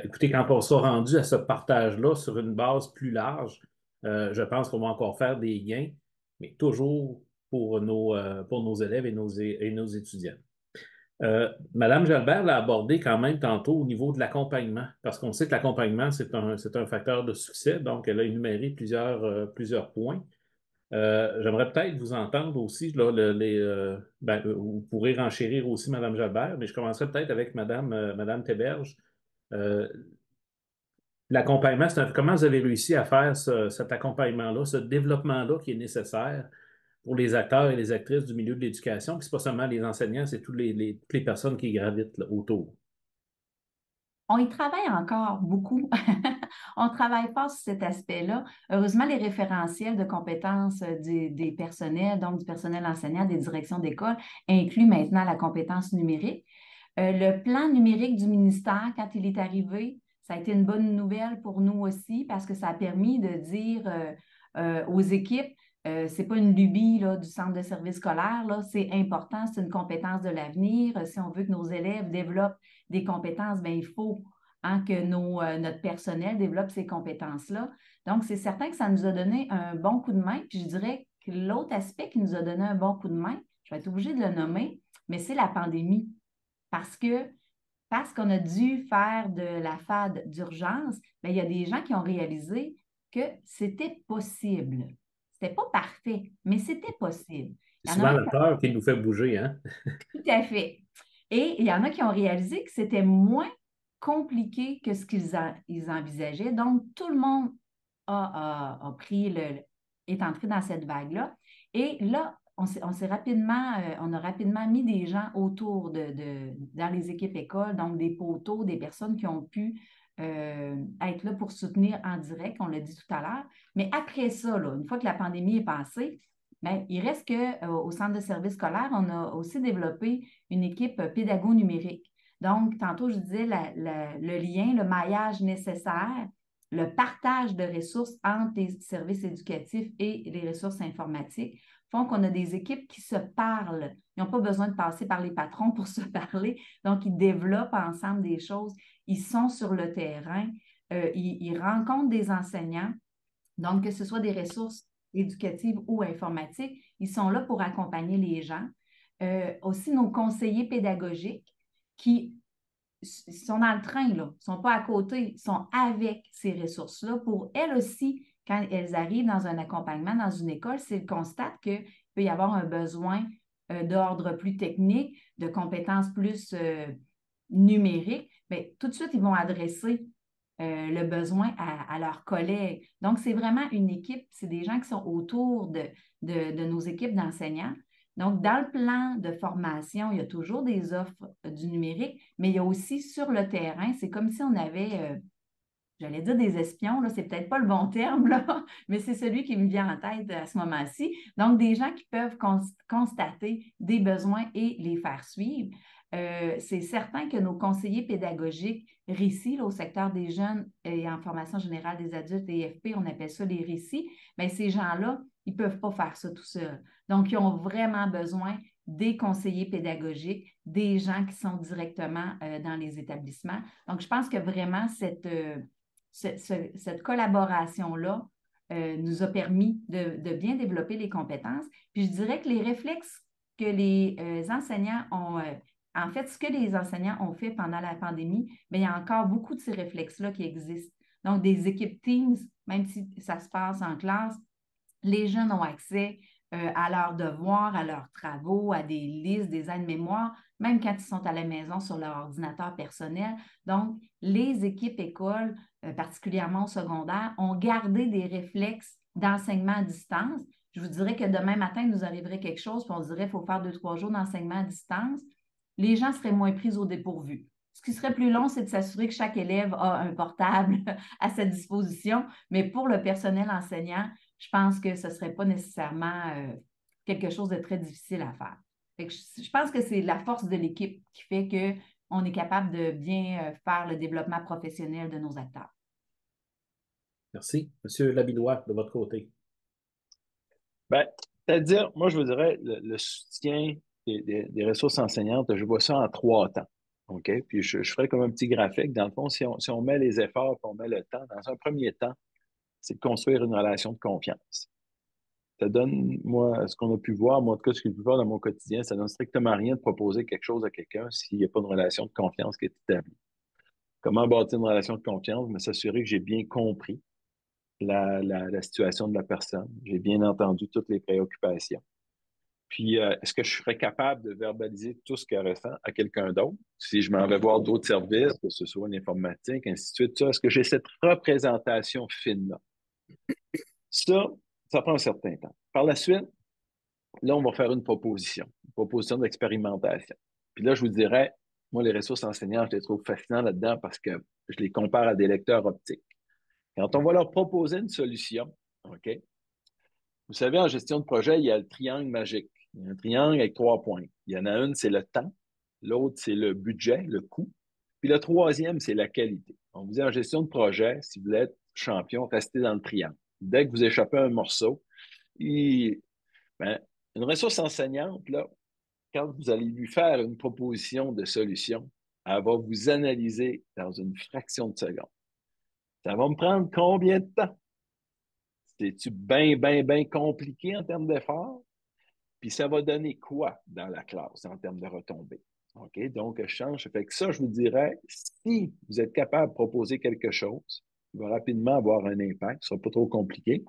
Écoutez, quand on sera rendu à ce partage-là sur une base plus large, je pense qu'on va encore faire des gains, mais toujours pour nos élèves et nos étudiants. Madame Jalbert l'a abordé quand même tantôt au niveau de l'accompagnement, parce qu'on sait que l'accompagnement, c'est un facteur de succès, donc elle a énuméré plusieurs points. J'aimerais peut-être vous entendre aussi, là, vous pourrez renchérir aussi Mme Jalbert, mais je commencerai peut-être avec Mme Théberge. Euh, L'accompagnement, comment vous avez réussi à faire cet accompagnement-là, ce développement-là qui est nécessaire pour les acteurs et les actrices du milieu de l'éducation, puis c'est pas seulement les enseignants, c'est toutes les personnes qui gravitent là, autour. On y travaille encore beaucoup. On travaille pas sur cet aspect-là. Heureusement, les référentiels de compétences des personnels, donc du personnel enseignant, des directions d'école, incluent maintenant la compétence numérique. Le plan numérique du ministère, quand il est arrivé, ça a été une bonne nouvelle pour nous aussi parce que ça a permis de dire aux équipes, c'est pas une lubie là, du centre de service scolaire, là, c'est important, c'est une compétence de l'avenir. Si on veut que nos élèves développent des compétences, bien, il faut que notre personnel développe ces compétences-là. Donc, c'est certain que ça nous a donné un bon coup de main. Puis je dirais que l'autre aspect qui nous a donné un bon coup de main, je vais être obligée de le nommer, mais c'est la pandémie. Parce qu'on a dû faire de la FAD d'urgence, bien, il y a des gens qui ont réalisé que c'était possible. C'était pas parfait, mais c'était possible. C'est souvent la peur qui nous fait bouger, hein? Tout à fait. Et il y en a qui ont réalisé que c'était moins compliqué que ce qu'ils envisageaient. Donc, tout le monde a pris est entré dans cette vague-là. Et là, on a rapidement mis des gens autour dans les équipes écoles, donc des poteaux, des personnes qui ont pu être là pour soutenir en direct, on l'a dit tout à l'heure. Mais après ça, là, une fois que la pandémie est passée, bien, il reste qu'au centre de service scolaire, on a aussi développé une équipe pédago-numérique. Donc, tantôt, je disais le lien, le maillage nécessaire, le partage de ressources entre les services éducatifs et les ressources informatiques font qu'on a des équipes qui se parlent. Ils n'ont pas besoin de passer par les patrons pour se parler. Donc, ils développent ensemble des choses. Ils sont sur le terrain. Ils rencontrent des enseignants. Donc, que ce soit des ressources éducatives ou informatiques, ils sont là pour accompagner les gens. aussi nos conseillers pédagogiques qui sont dans le train, là, ne sont pas à côté, sont avec ces ressources-là pour elles aussi, quand elles arrivent dans un accompagnement dans une école, s'ils constatent qu'il peut y avoir un besoin d'ordre plus technique, de compétences plus numériques, bien, tout de suite, ils vont adresser le besoin à leurs collègues. Donc, c'est vraiment une équipe, c'est des gens qui sont autour de nos équipes d'enseignants. Donc, dans le plan de formation, il y a toujours des offres du numérique, mais il y a aussi sur le terrain, c'est comme si on avait, j'allais dire des espions, là, c'est peut-être pas le bon terme, là, mais c'est celui qui me vient en tête à ce moment-ci. Donc, des gens qui peuvent constater des besoins et les faire suivre. C'est certain que nos conseillers pédagogiques RICI, là, au secteur des jeunes et en formation générale des adultes et IFP, on appelle ça les RICI, bien, ces gens-là, ils ne peuvent pas faire ça tout seuls. Donc, ils ont vraiment besoin des conseillers pédagogiques, des gens qui sont directement dans les établissements. Donc, je pense que vraiment cette collaboration-là nous a permis de bien développer les compétences. Puis je dirais que les réflexes que les enseignants ont, en fait, ce que les enseignants ont fait pendant la pandémie, bien, il y a encore beaucoup de ces réflexes-là qui existent. Donc, des équipes Teams, même si ça se passe en classe, les jeunes ont accès à leurs devoirs, à leurs travaux, à des listes, des aides-mémoires, même quand ils sont à la maison sur leur ordinateur personnel. Donc, les équipes écoles, particulièrement au secondaire, ont gardé des réflexes d'enseignement à distance. Je vous dirais que demain matin, il nous arriverait quelque chose, puis on se dirait qu'il faut faire 2-3 jours d'enseignement à distance. Les gens seraient moins pris au dépourvu. Ce qui serait plus long, c'est de s'assurer que chaque élève a un portable à sa disposition, mais pour le personnel enseignant, je pense que ce ne serait pas nécessairement quelque chose de très difficile à faire. Fait que je pense que c'est la force de l'équipe qui fait qu'on est capable de bien faire le développement professionnel de nos acteurs. Merci. Monsieur Labillois, de votre côté. Bien, c'est-à-dire, moi, je vous dirais, le soutien des ressources enseignantes, je vois ça en 3 temps. OK? Puis je ferai comme un petit graphique. Dans le fond, si on met les efforts, on met le temps, dans un premier temps, c'est de construire une relation de confiance. Ça donne, moi, ce qu'on a pu voir, moi, en tout cas, ce que j'ai pu voir dans mon quotidien, ça donne strictement rien de proposer quelque chose à quelqu'un s'il n'y a pas une relation de confiance qui est établie. Comment bâtir une relation de confiance? Mais s'assurer que j'ai bien compris la situation de la personne. J'ai bien entendu toutes les préoccupations. Puis, est-ce que je serais capable de verbaliser tout ce qu'elle ressent à quelqu'un d'autre? Si je m'en vais voir d'autres services, que ce soit l'informatique, ainsi de suite, est-ce que j'ai cette représentation fine-là? Ça prend un certain temps. Par la suite, là, on va faire une proposition d'expérimentation. Puis là, je vous dirais, moi, les ressources enseignantes, je les trouve fascinants là-dedans parce que je les compare à des lecteurs optiques. Quand on va leur proposer une solution, OK? Vous savez, en gestion de projet, il y a le triangle magique. Il y a un triangle avec 3 points. Il y en a une, c'est le temps. L'autre, c'est le budget, le coût. Puis le troisième, c'est la qualité. On vous dit en gestion de projet, si vous voulez être champion, restez dans le triangle. Dès que vous échappez un morceau, ben, une ressource enseignante, là, quand vous allez lui faire une proposition de solution, elle va vous analyser dans une fraction de seconde. Ça va me prendre combien de temps? C'est-tu bien compliqué en termes d'effort? Puis ça va donner quoi dans la classe en termes de retombées? OK? Donc, je change. Fait que ça, je vous dirais, si vous êtes capable de proposer quelque chose, il va rapidement avoir un impact, ce ne sera pas trop compliqué.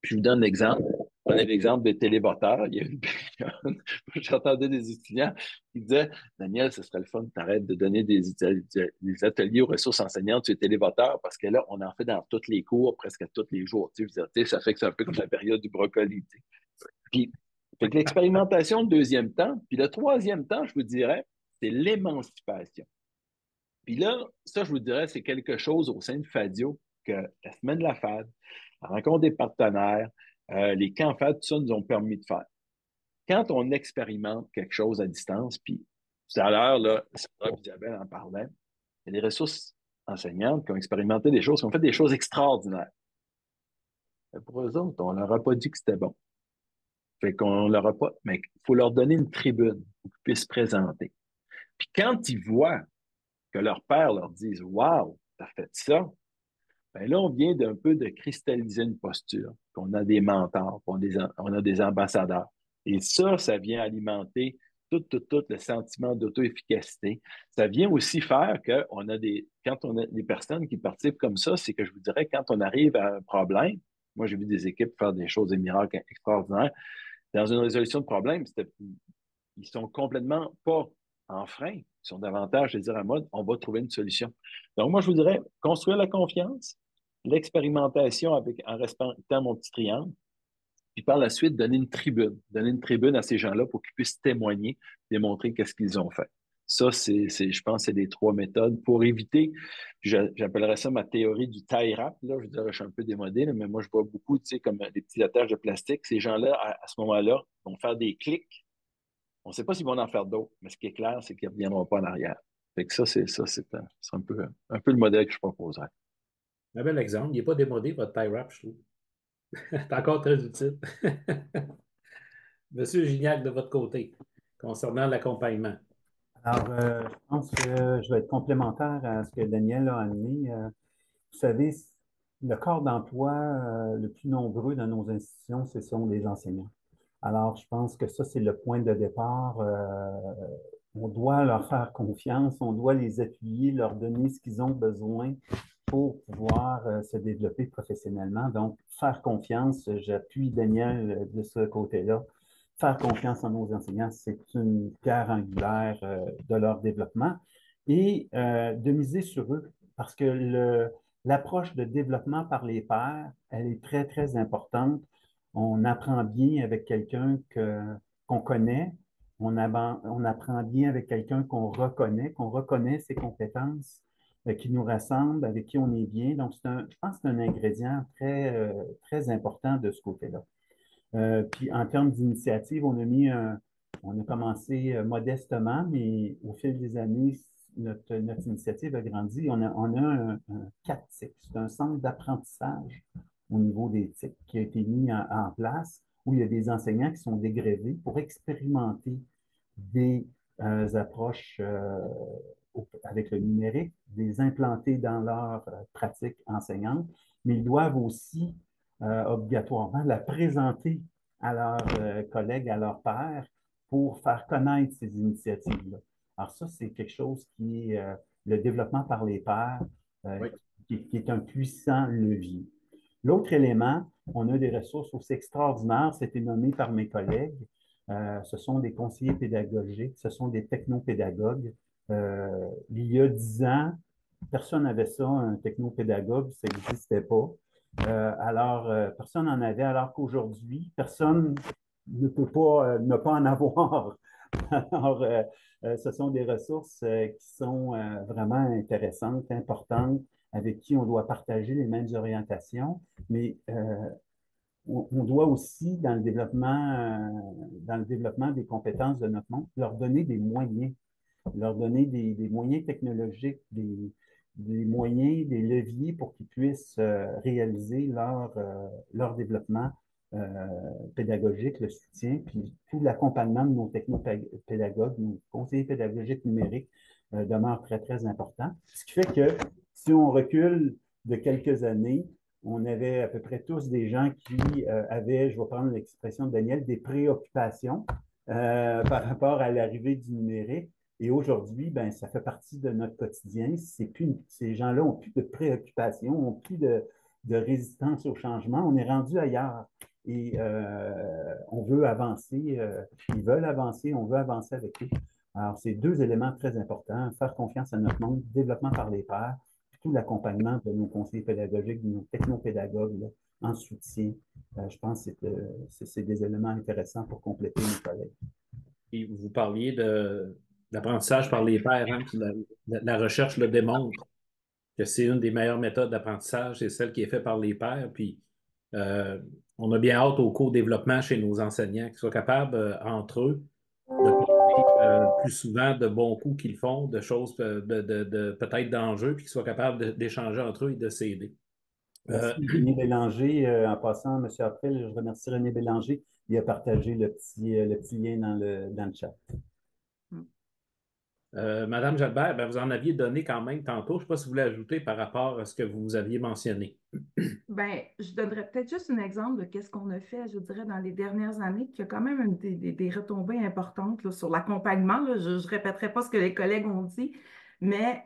Puis je vous donne l'exemple. Prenez l'exemple des télévoteurs. Il y a une période, j'entendais des étudiants qui disaient, Daniel, ce serait le fun, t'arrêtes de donner des ateliers aux ressources enseignantes sur les télévoteurs parce que là, on en fait dans tous les cours, presque tous les jours. Tu sais, ça fait que c'est un peu comme la période du brocoli. Tu sais. Puis, fait que l'expérimentation, le deuxième temps. Puis le troisième temps, je vous dirais, c'est l'émancipation. Puis là, ça, je vous dirais, c'est quelque chose au sein de Fadio que la semaine de la FAD, la rencontre des partenaires, les camps FAD, tout ça nous ont permis de faire. Quand on expérimente quelque chose à distance, puis tout à l'heure, là, Sarah et Isabelle en parlaient, il y a des ressources enseignantes qui ont expérimenté des choses, qui ont fait des choses extraordinaires. Mais pour eux autres, on leur a pas dit que c'était bon. Fait qu'on leur a pas, mais il faut leur donner une tribune pour qu'ils puissent se présenter. Puis quand ils voient que leur père leur dise Waouh, t'as fait ça, ben là, on vient d'un peu de cristalliser une posture, qu'on a des mentors, on a des ambassadeurs. Et ça vient alimenter tout le sentiment d'auto-efficacité. Ça vient aussi faire que quand on a des personnes qui participent comme ça, c'est que je vous dirais, quand on arrive à un problème, moi j'ai vu des équipes faire des choses, des miracles extraordinaires. Dans une résolution de problème, ils sont complètement pas en frein. Ils sont davantage, je veux dire, en mode, on va trouver une solution. Donc, moi, je vous dirais, construire la confiance, l'expérimentation en respectant mon petit triangle, puis par la suite, donner une tribune à ces gens-là pour qu'ils puissent témoigner, démontrer qu'est-ce qu'ils ont fait. Ça, je pense, c'est les 3 méthodes pour éviter, j'appellerais ça ma théorie du tie wrap. Là, je dirais, je suis un peu démodé, là, mais moi, je vois beaucoup, tu sais, comme des petits attaches de plastique. Ces gens-là, à ce moment-là, vont faire des clics. On ne sait pas s'ils vont en faire d'autres, mais ce qui est clair, c'est qu'ils ne reviendront pas en arrière. Fait que c'est un peu le modèle que je proposerais. Un bel exemple. Il n'est pas démodé, votre tie wrap, je trouve. C'est encore très utile. Monsieur Gignac, de votre côté, concernant l'accompagnement. Alors, je pense que je vais être complémentaire à ce que Daniel a amené. Vous savez, le corps d'emploi le plus nombreux dans nos institutions, ce sont les enseignants. Alors, je pense que ça, c'est le point de départ. On doit leur faire confiance, on doit les appuyer, leur donner ce qu'ils ont besoin pour pouvoir se développer professionnellement. Donc, faire confiance, j'appuie Daniel de ce côté-là. Faire confiance en nos enseignants, c'est une pierre angulaire de leur développement et de miser sur eux parce que l'approche de développement par les pairs, elle est très, très importante. On apprend bien avec quelqu'un qu'on connaît, on apprend bien avec quelqu'un qu'on reconnaît ses compétences, qui nous rassemble, avec qui on est bien. Donc, je pense que c'est un ingrédient très, très important de ce côté-là. Puis en termes d'initiative, on a commencé modestement, mais au fil des années, notre initiative a grandi. On a un CAT-TIC, c'est un centre d'apprentissage au niveau des TIC qui a été mis en place, où il y a des enseignants qui sont dégrevés pour expérimenter des approches avec le numérique, les implanter dans leur pratique enseignante, mais ils doivent aussi obligatoirement la présenter à leurs collègues, à leurs pairs, pour faire connaître ces initiatives-là. Alors ça, c'est quelque chose qui est le développement par les pairs, Oui. qui est un puissant levier. L'autre élément, on a des ressources aussi extraordinaires, c'était nommé par mes collègues. Ce sont des conseillers pédagogiques, ce sont des technopédagogues. Il y a 10 ans, personne n'avait ça, un technopédagogue, ça n'existait pas. Alors, personne n'en avait, alors qu'aujourd'hui, personne ne peut pas ne pas en avoir. Alors, ce sont des ressources qui sont vraiment intéressantes, importantes, avec qui on doit partager les mêmes orientations, mais on doit aussi, dans le développement des compétences de notre monde, leur donner des moyens, leur donner des moyens technologiques, des moyens, des leviers pour qu'ils puissent réaliser leur développement pédagogique, le soutien, puis tout l'accompagnement de nos technopédagogues, nos conseillers pédagogiques numériques demeure très, très important. Ce qui fait que si on recule de quelques années, on avait à peu près tous des gens qui avaient, je vais prendre l'expression de Daniel, des préoccupations par rapport à l'arrivée du numérique. Et aujourd'hui, ben, ça fait partie de notre quotidien. Ces gens-là n'ont plus de préoccupations, n'ont plus de résistance au changement. On est rendu ailleurs et on veut avancer. Ils veulent avancer, on veut avancer avec eux. Alors, c'est 2 éléments très importants. Faire confiance à notre monde, développement par les pairs, tout l'accompagnement de nos conseillers pédagogiques, de nos technopédagogues là, en soutien. Je pense que c'est des éléments intéressants pour compléter nos collègues. Et vous parliez d'apprentissage par les pairs, hein, puis la recherche le démontre que c'est une des meilleures méthodes d'apprentissage, c'est celle qui est faite par les pairs. Puis on a bien hâte au co-développement chez nos enseignants, qu'ils soient capables entre eux de parler plus souvent de bons coups qu'ils font, de choses peut-être d'enjeux, puis qu'ils soient capables d'échanger entre eux et de s'aider. Merci René Bélanger. En passant, M. April, je remercie René Bélanger. Il a partagé le petit lien dans le chat. Madame Jalbert, ben, vous en aviez donné quand même tantôt. Je ne sais pas si vous voulez ajouter par rapport à ce que vous aviez mentionné. Ben, je donnerais peut-être juste un exemple de qu'est-ce qu'on a fait, je dirais, dans les dernières années, qui a quand même des retombées importantes là, sur l'accompagnement. Là. Je ne répéterai pas ce que les collègues ont dit, mais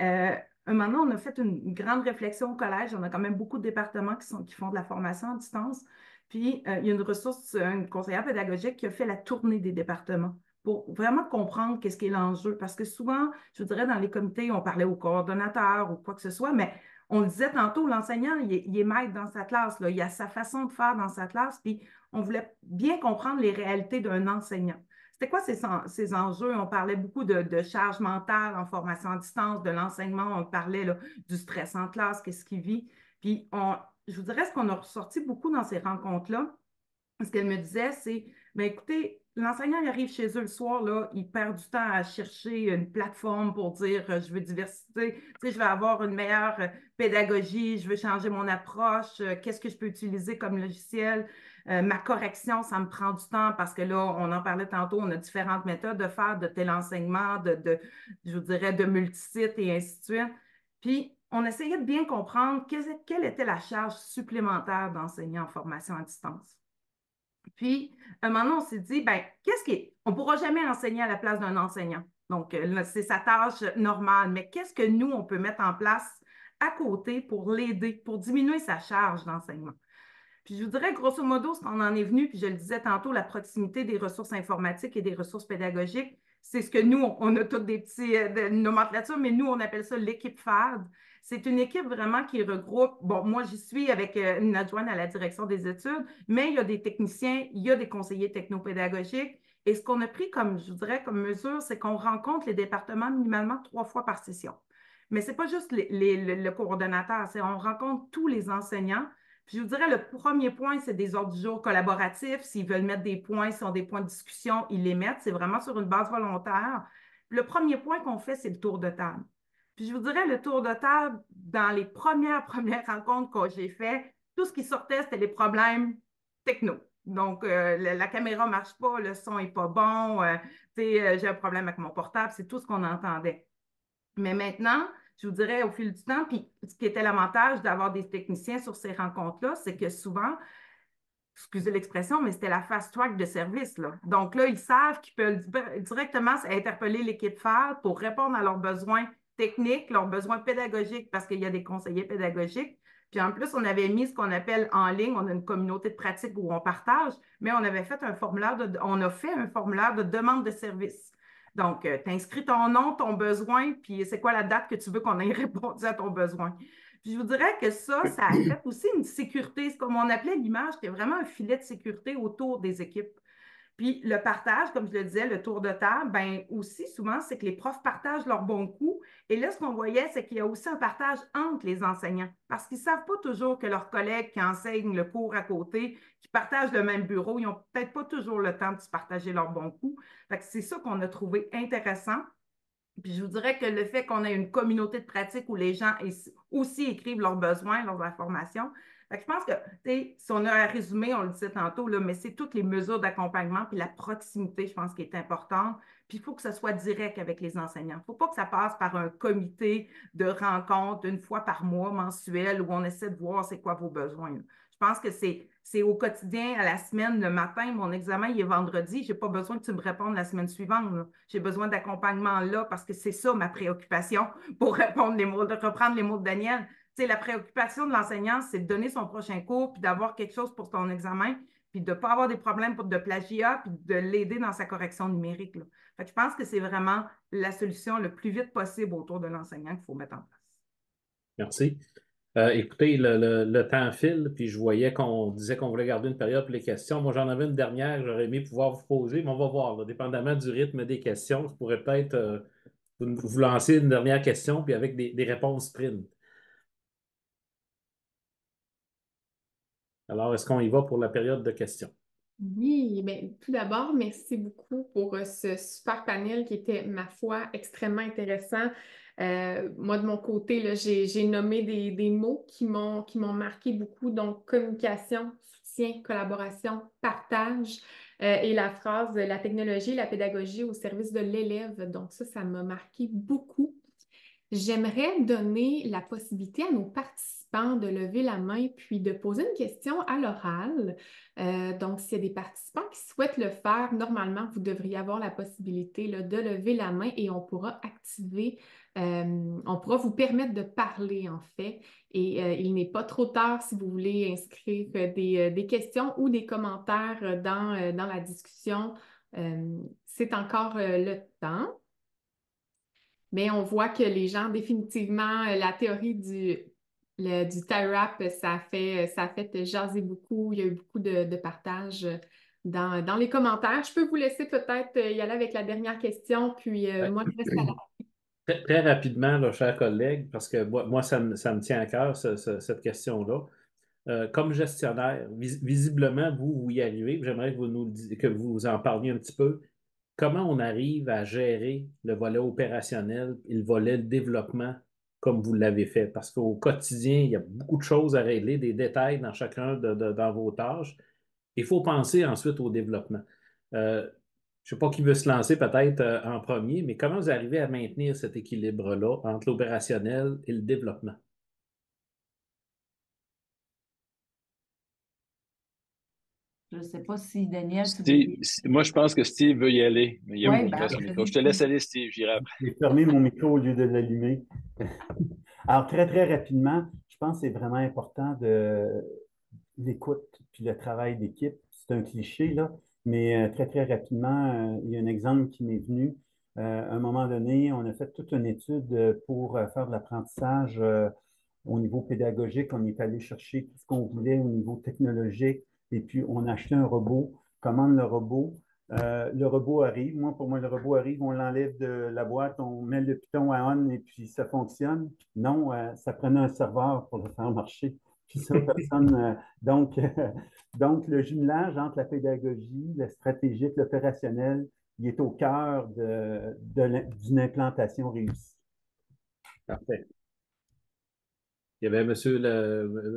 un moment, on a fait une grande réflexion au collège. On a quand même beaucoup de départements qui font de la formation à distance. Puis, il y a une conseillère pédagogique qui a fait la tournée des départements pour vraiment comprendre qu'est-ce qui est l'enjeu. Parce que souvent, je dirais, dans les comités, on parlait au coordonnateur ou quoi que ce soit, mais on le disait tantôt, l'enseignant, il est maître dans sa classe, là. Il a sa façon de faire dans sa classe, puis on voulait bien comprendre les réalités d'un enseignant. C'était quoi ces enjeux? On parlait beaucoup de charge mentale en formation à distance, de l'enseignement, on parlait là, du stress en classe, qu'est-ce qu'il vit. Puis je vous dirais, ce qu'on a ressorti beaucoup dans ces rencontres-là, ce qu'elle me disait, c'est, ben écoutez, l'enseignant, il arrive chez eux le soir, là, il perd du temps à chercher une plateforme pour dire, je veux diversité, tu sais, je veux avoir une meilleure pédagogie, je veux changer mon approche, qu'est-ce que je peux utiliser comme logiciel, ma correction, ça me prend du temps parce que là, on en parlait tantôt, on a différentes méthodes de faire de tel enseignement, je vous dirais, de multisites et ainsi de suite. Puis, on essayait de bien comprendre quelle était la charge supplémentaire d'enseigner en formation à distance. Puis, un moment donné, on s'est dit, ben, on ne pourra jamais enseigner à la place d'un enseignant. Donc, c'est sa tâche normale. Mais qu'est-ce que nous, on peut mettre en place à côté pour l'aider, pour diminuer sa charge d'enseignement? Puis, je vous dirais, grosso modo, ce qu'on en est venu, puis je le disais tantôt, la proximité des ressources informatiques et des ressources pédagogiques, c'est ce que nous, on a toutes des petits nomenclatures, mais nous, on appelle ça l'équipe FAD. C'est une équipe vraiment qui regroupe, bon, moi, j'y suis avec une adjointe à la direction des études, mais il y a des techniciens, il y a des conseillers technopédagogiques. Et ce qu'on a pris comme, je dirais, comme mesure, c'est qu'on rencontre les départements minimalement 3 fois par session. Mais ce n'est pas juste le coordonnateur, c'est on rencontre tous les enseignants. Puis je vous dirais, le premier point, c'est des ordres du jour collaboratifs. S'ils veulent mettre des points, s'ils ont des points de discussion, ils les mettent. C'est vraiment sur une base volontaire. Puis le premier point qu'on fait, c'est le tour de table. Puis je vous dirais, le tour de table, dans les premières rencontres que j'ai fait, tout ce qui sortait, c'était les problèmes techno. Donc, la caméra ne marche pas, le son n'est pas bon, j'ai un problème avec mon portable, c'est tout ce qu'on entendait. Mais maintenant, je vous dirais au fil du temps, puis ce qui était l'avantage d'avoir des techniciens sur ces rencontres-là, c'est que souvent, excusez l'expression, mais c'était la fast track de service, là. Donc là, ils savent qu'ils peuvent directement interpeller l'équipe FAD pour répondre à leurs besoins techniques, leurs besoins pédagogiques, parce qu'il y a des conseillers pédagogiques. Puis en plus, on avait mis ce qu'on appelle en ligne, on a une communauté de pratique où on partage, mais on avait fait on a fait un formulaire de demande de service. Donc, tu inscris ton nom, ton besoin, puis c'est quoi la date que tu veux qu'on ait répondu à ton besoin. Puis je vous dirais que ça a fait aussi une sécurité, c'est comme on appelait l'image, qui est vraiment un filet de sécurité autour des équipes. Puis le partage, comme je le disais, le tour de table, bien aussi souvent, c'est que les profs partagent leurs bons coups. Et là, ce qu'on voyait, c'est qu'il y a aussi un partage entre les enseignants parce qu'ils ne savent pas toujours que leurs collègues qui enseignent le cours à côté, qui partagent le même bureau, ils n'ont peut-être pas toujours le temps de se partager leurs bons coups. Fait que c'est ça qu'on a trouvé intéressant. Puis je vous dirais que le fait qu'on ait une communauté de pratique où les gens aussi écrivent leurs besoins, leurs informations, fait que je pense que, si on a à résumer, on le disait tantôt, là, mais c'est toutes les mesures d'accompagnement puis la proximité, je pense, qui est importante. Puis il faut que ce soit direct avec les enseignants. Il ne faut pas que ça passe par un comité de rencontre une fois par mois, mensuel, où on essaie de voir c'est quoi vos besoins. Je pense que c'est au quotidien, à la semaine, le matin, mon examen, il est vendredi, je n'ai pas besoin que tu me répondes la semaine suivante. J'ai besoin d'accompagnement là parce que c'est ça ma préoccupation pour reprendre les mots de Daniel. Tu sais, la préoccupation de l'enseignant, c'est de donner son prochain cours, puis d'avoir quelque chose pour son examen, puis de ne pas avoir des problèmes de plagiat, puis de l'aider dans sa correction numérique, là. Fait que je pense que c'est vraiment la solution le plus vite possible autour de l'enseignant qu'il faut mettre en place. Merci. Écoutez, le temps file, puis je voyais qu'on disait qu'on voulait garder une période pour les questions. Moi, j'en avais une dernière, j'aurais aimé pouvoir vous poser, mais on va voir, là, dépendamment du rythme des questions, je pourrais peut-être vous lancer une dernière question, puis avec des réponses sprint. Alors, est-ce qu'on y va pour la période de questions? Oui, bien, tout d'abord, merci beaucoup pour ce super panel qui était, ma foi, extrêmement intéressant. Moi, de mon côté, là, j'ai nommé des mots qui m'ont marqué beaucoup, donc communication, soutien, collaboration, partage et la phrase la technologie et la pédagogie au service de l'élève. Donc ça m'a marqué beaucoup. J'aimerais donner la possibilité à nos participants de lever la main puis de poser une question à l'oral. Donc, s'il y a des participants qui souhaitent le faire, normalement, vous devriez avoir la possibilité là, de lever la main et on pourra on pourra vous permettre de parler en fait. Et il n'est pas trop tard si vous voulez inscrire des questions ou des commentaires dans la discussion. C'est encore le temps. Mais on voit que les gens, définitivement, la théorie du tie wrap, ça a fait jaser beaucoup. Il y a eu beaucoup de partage dans les commentaires. Je peux vous laisser peut-être y aller avec la dernière question, puis moi, je reste à la... Très, très rapidement, là, chers collègues, parce que moi ça me tient à cœur, cette question-là. Comme gestionnaire, visiblement, vous y arrivez. J'aimerais que vous en parliez un petit peu. Comment on arrive à gérer le volet opérationnel et le volet développement comme vous l'avez fait? Parce qu'au quotidien, il y a beaucoup de choses à régler, des détails dans chacun dans vos tâches. Il faut penser ensuite au développement. Je ne sais pas qui veut se lancer peut-être en premier, mais comment vous arrivez à maintenir cet équilibre-là entre l'opérationnel et le développement? Je ne sais pas si Daniel, tu veux Steve, moi, je pense que Steve veut y aller, mais il a Oui, ouvert son micro. Je te laisse aller, Steve, j'irai après. J'ai fermé mon micro au lieu de l'allumer. Alors, très, très rapidement, je pense que c'est vraiment important de l'écoute puis le travail d'équipe. C'est un cliché, là, mais très, très rapidement, il y a un exemple qui m'est venu. À un moment donné, on a fait toute une étude pour faire de l'apprentissage au niveau pédagogique. On est allé chercher tout ce qu'on voulait au niveau technologique et puis on a acheté un robot, commande le robot. Le robot arrive. Moi, pour moi, le robot arrive, on l'enlève de la boîte, on met le piton à on et puis ça fonctionne. Non, ça prenait un serveur pour le faire marcher. Puis ça, personne. Donc, le jumelage entre la pédagogie, le stratégique, l'opérationnel, il est au cœur d'une implantation réussie. Parfait. Il y avait M.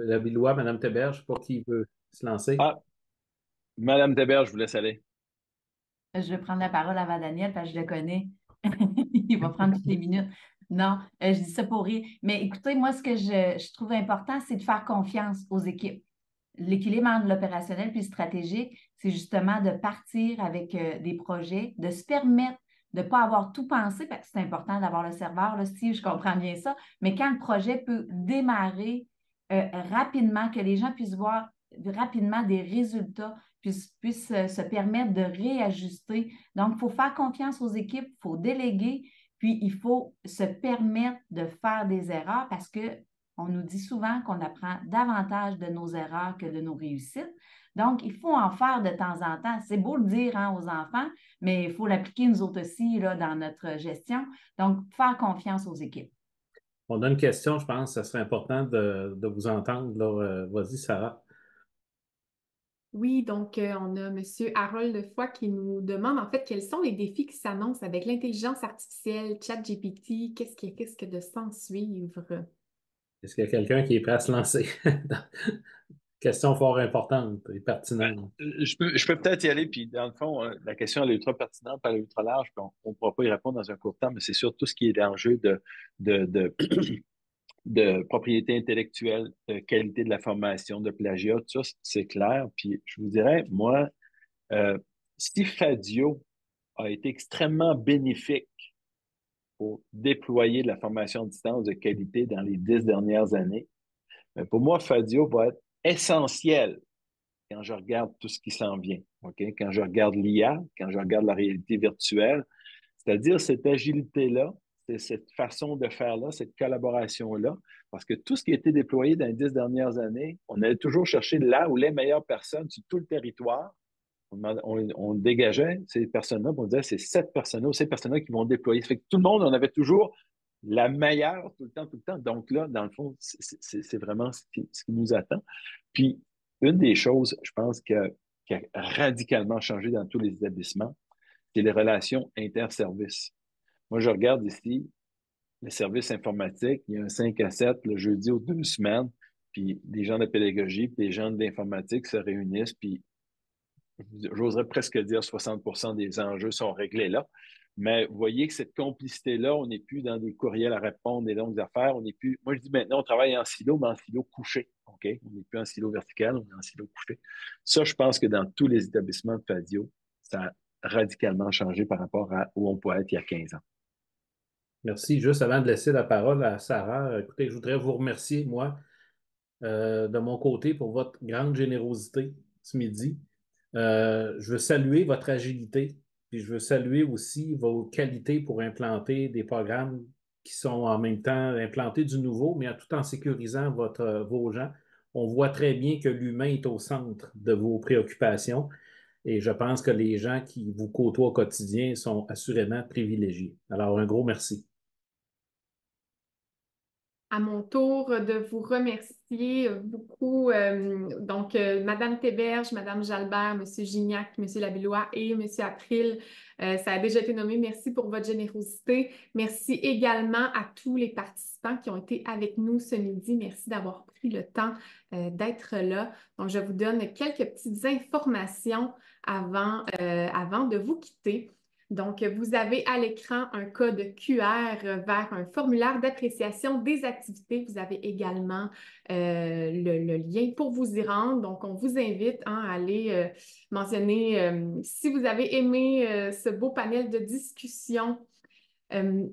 Lavillois, Mme Théberge, je ne sais pas qui veut se lancer. Ah, Madame Debert, je vous laisse aller. Je vais prendre la parole avant Daniel parce que je le connais. Il va prendre toutes les minutes. Non, je dis ça pour rire. Mais écoutez, moi, ce que je trouve important, c'est de faire confiance aux équipes. L'équilibre entre l'opérationnel et le stratégique, c'est justement de partir avec des projets, de se permettre de ne pas avoir tout pensé, parce que c'est important d'avoir le serveur, là, si je comprends bien ça, mais quand le projet peut démarrer rapidement, que les gens puissent voir rapidement des résultats, puissent se permettre de réajuster. Donc, il faut faire confiance aux équipes, il faut déléguer, puis il faut se permettre de faire des erreurs parce que on nous dit souvent qu'on apprend davantage de nos erreurs que de nos réussites. Donc, il faut en faire de temps en temps. C'est beau le dire hein, aux enfants, mais il faut l'appliquer nous autres aussi là, dans notre gestion. Donc, faire confiance aux équipes. On a une question, je pense, ça serait important de vous entendre. Là. Vas-y, Sarah. Oui, donc on a M. Harold Foy qui nous demande en fait quels sont les défis qui s'annoncent avec l'intelligence artificielle, ChatGPT, qu'est-ce que de s'en suivre? Est-ce qu'il y a quelqu'un qui est prêt à se lancer? Question fort importante et pertinente. Je peux peut-être y aller, puis dans le fond, la question elle est ultra pertinente, pas ultra large, puis on ne pourra pas y répondre dans un court temps, mais c'est sur tout ce qui est l'enjeu de, de propriété intellectuelle, de qualité de la formation, de plagiat, tout ça, c'est clair. Puis je vous dirais, moi, si Fadio a été extrêmement bénéfique pour déployer de la formation à distance de qualité dans les 10 dernières années, pour moi, Fadio va être essentiel quand je regarde tout ce qui s'en vient. Okay? Quand je regarde l'IA, quand je regarde la réalité virtuelle, c'est-à-dire cette agilité-là, cette façon de faire-là, cette collaboration-là, parce que tout ce qui a été déployé dans les 10 dernières années, on allait toujours chercher là où les meilleures personnes sur tout le territoire. On dégageait ces personnes-là, on disait c'est cette personne-là ou ces personnes-là qui vont déployer. Ça fait que tout le monde, on avait toujours la meilleure tout le temps, tout le temps. Donc là, dans le fond, c'est vraiment ce qui nous attend. Puis, une des choses, je pense, qui a radicalement changé dans tous les établissements, c'est les relations interservices. Moi, je regarde ici le service informatique, il y a un 5 à 7 le jeudi aux 2 semaines. puis des gens de pédagogie, puis des gens de l'informatique se réunissent, puis j'oserais presque dire 60% des enjeux sont réglés là. Mais vous voyez que cette complicité-là, on n'est plus dans des courriels à répondre, des longues affaires. On n'est plus. Moi, je dis maintenant, on travaille en silo, mais en silo couché. OK? On n'est plus en silo vertical, on est en silo couché. Ça, je pense que dans tous les établissements de Fadio, ça a radicalement changé par rapport à où on pouvait être il y a 15 ans. Merci. Juste avant de laisser la parole à Sarah, écoutez, je voudrais vous remercier, moi, de mon côté, pour votre grande générosité ce midi. Je veux saluer votre agilité, puis je veux saluer aussi vos qualités pour implanter des programmes qui sont en même temps implanter du nouveau, mais tout en sécurisant vos gens. On voit très bien que l'humain est au centre de vos préoccupations et je pense que les gens qui vous côtoient au quotidien sont assurément privilégiés. Alors, un gros merci. À mon tour de vous remercier beaucoup. Madame Théberge, Madame Jalbert, Monsieur Gignac, Monsieur Labillois et Monsieur April, ça a déjà été nommé. Merci pour votre générosité. Merci également à tous les participants qui ont été avec nous ce midi. Merci d'avoir pris le temps d'être là. Donc, je vous donne quelques petites informations avant de vous quitter. Donc, vous avez à l'écran un code QR vers un formulaire d'appréciation des activités. Vous avez également le lien pour vous y rendre. Donc, on vous invite à aller mentionner si vous avez aimé ce beau panel de discussion.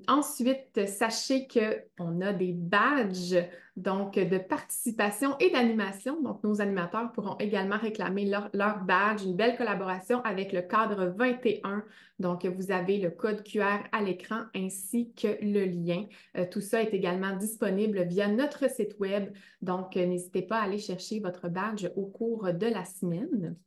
Ensuite, sachez qu'on a des badges donc, de participation et d'animation. Donc, nos animateurs pourront également réclamer leur badge, une belle collaboration avec le cadre 21. Donc, vous avez le code QR à l'écran ainsi que le lien. Tout ça est également disponible via notre site web. Donc, n'hésitez pas à aller chercher votre badge au cours de la semaine.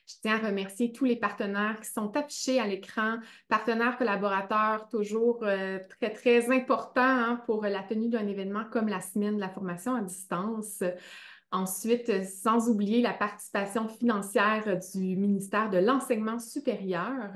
Je tiens à remercier tous les partenaires qui sont affichés à l'écran, partenaires collaborateurs, toujours très, très importants pour la tenue d'un événement comme la semaine de la formation à distance. Ensuite, sans oublier la participation financière du ministère de l'Enseignement supérieur.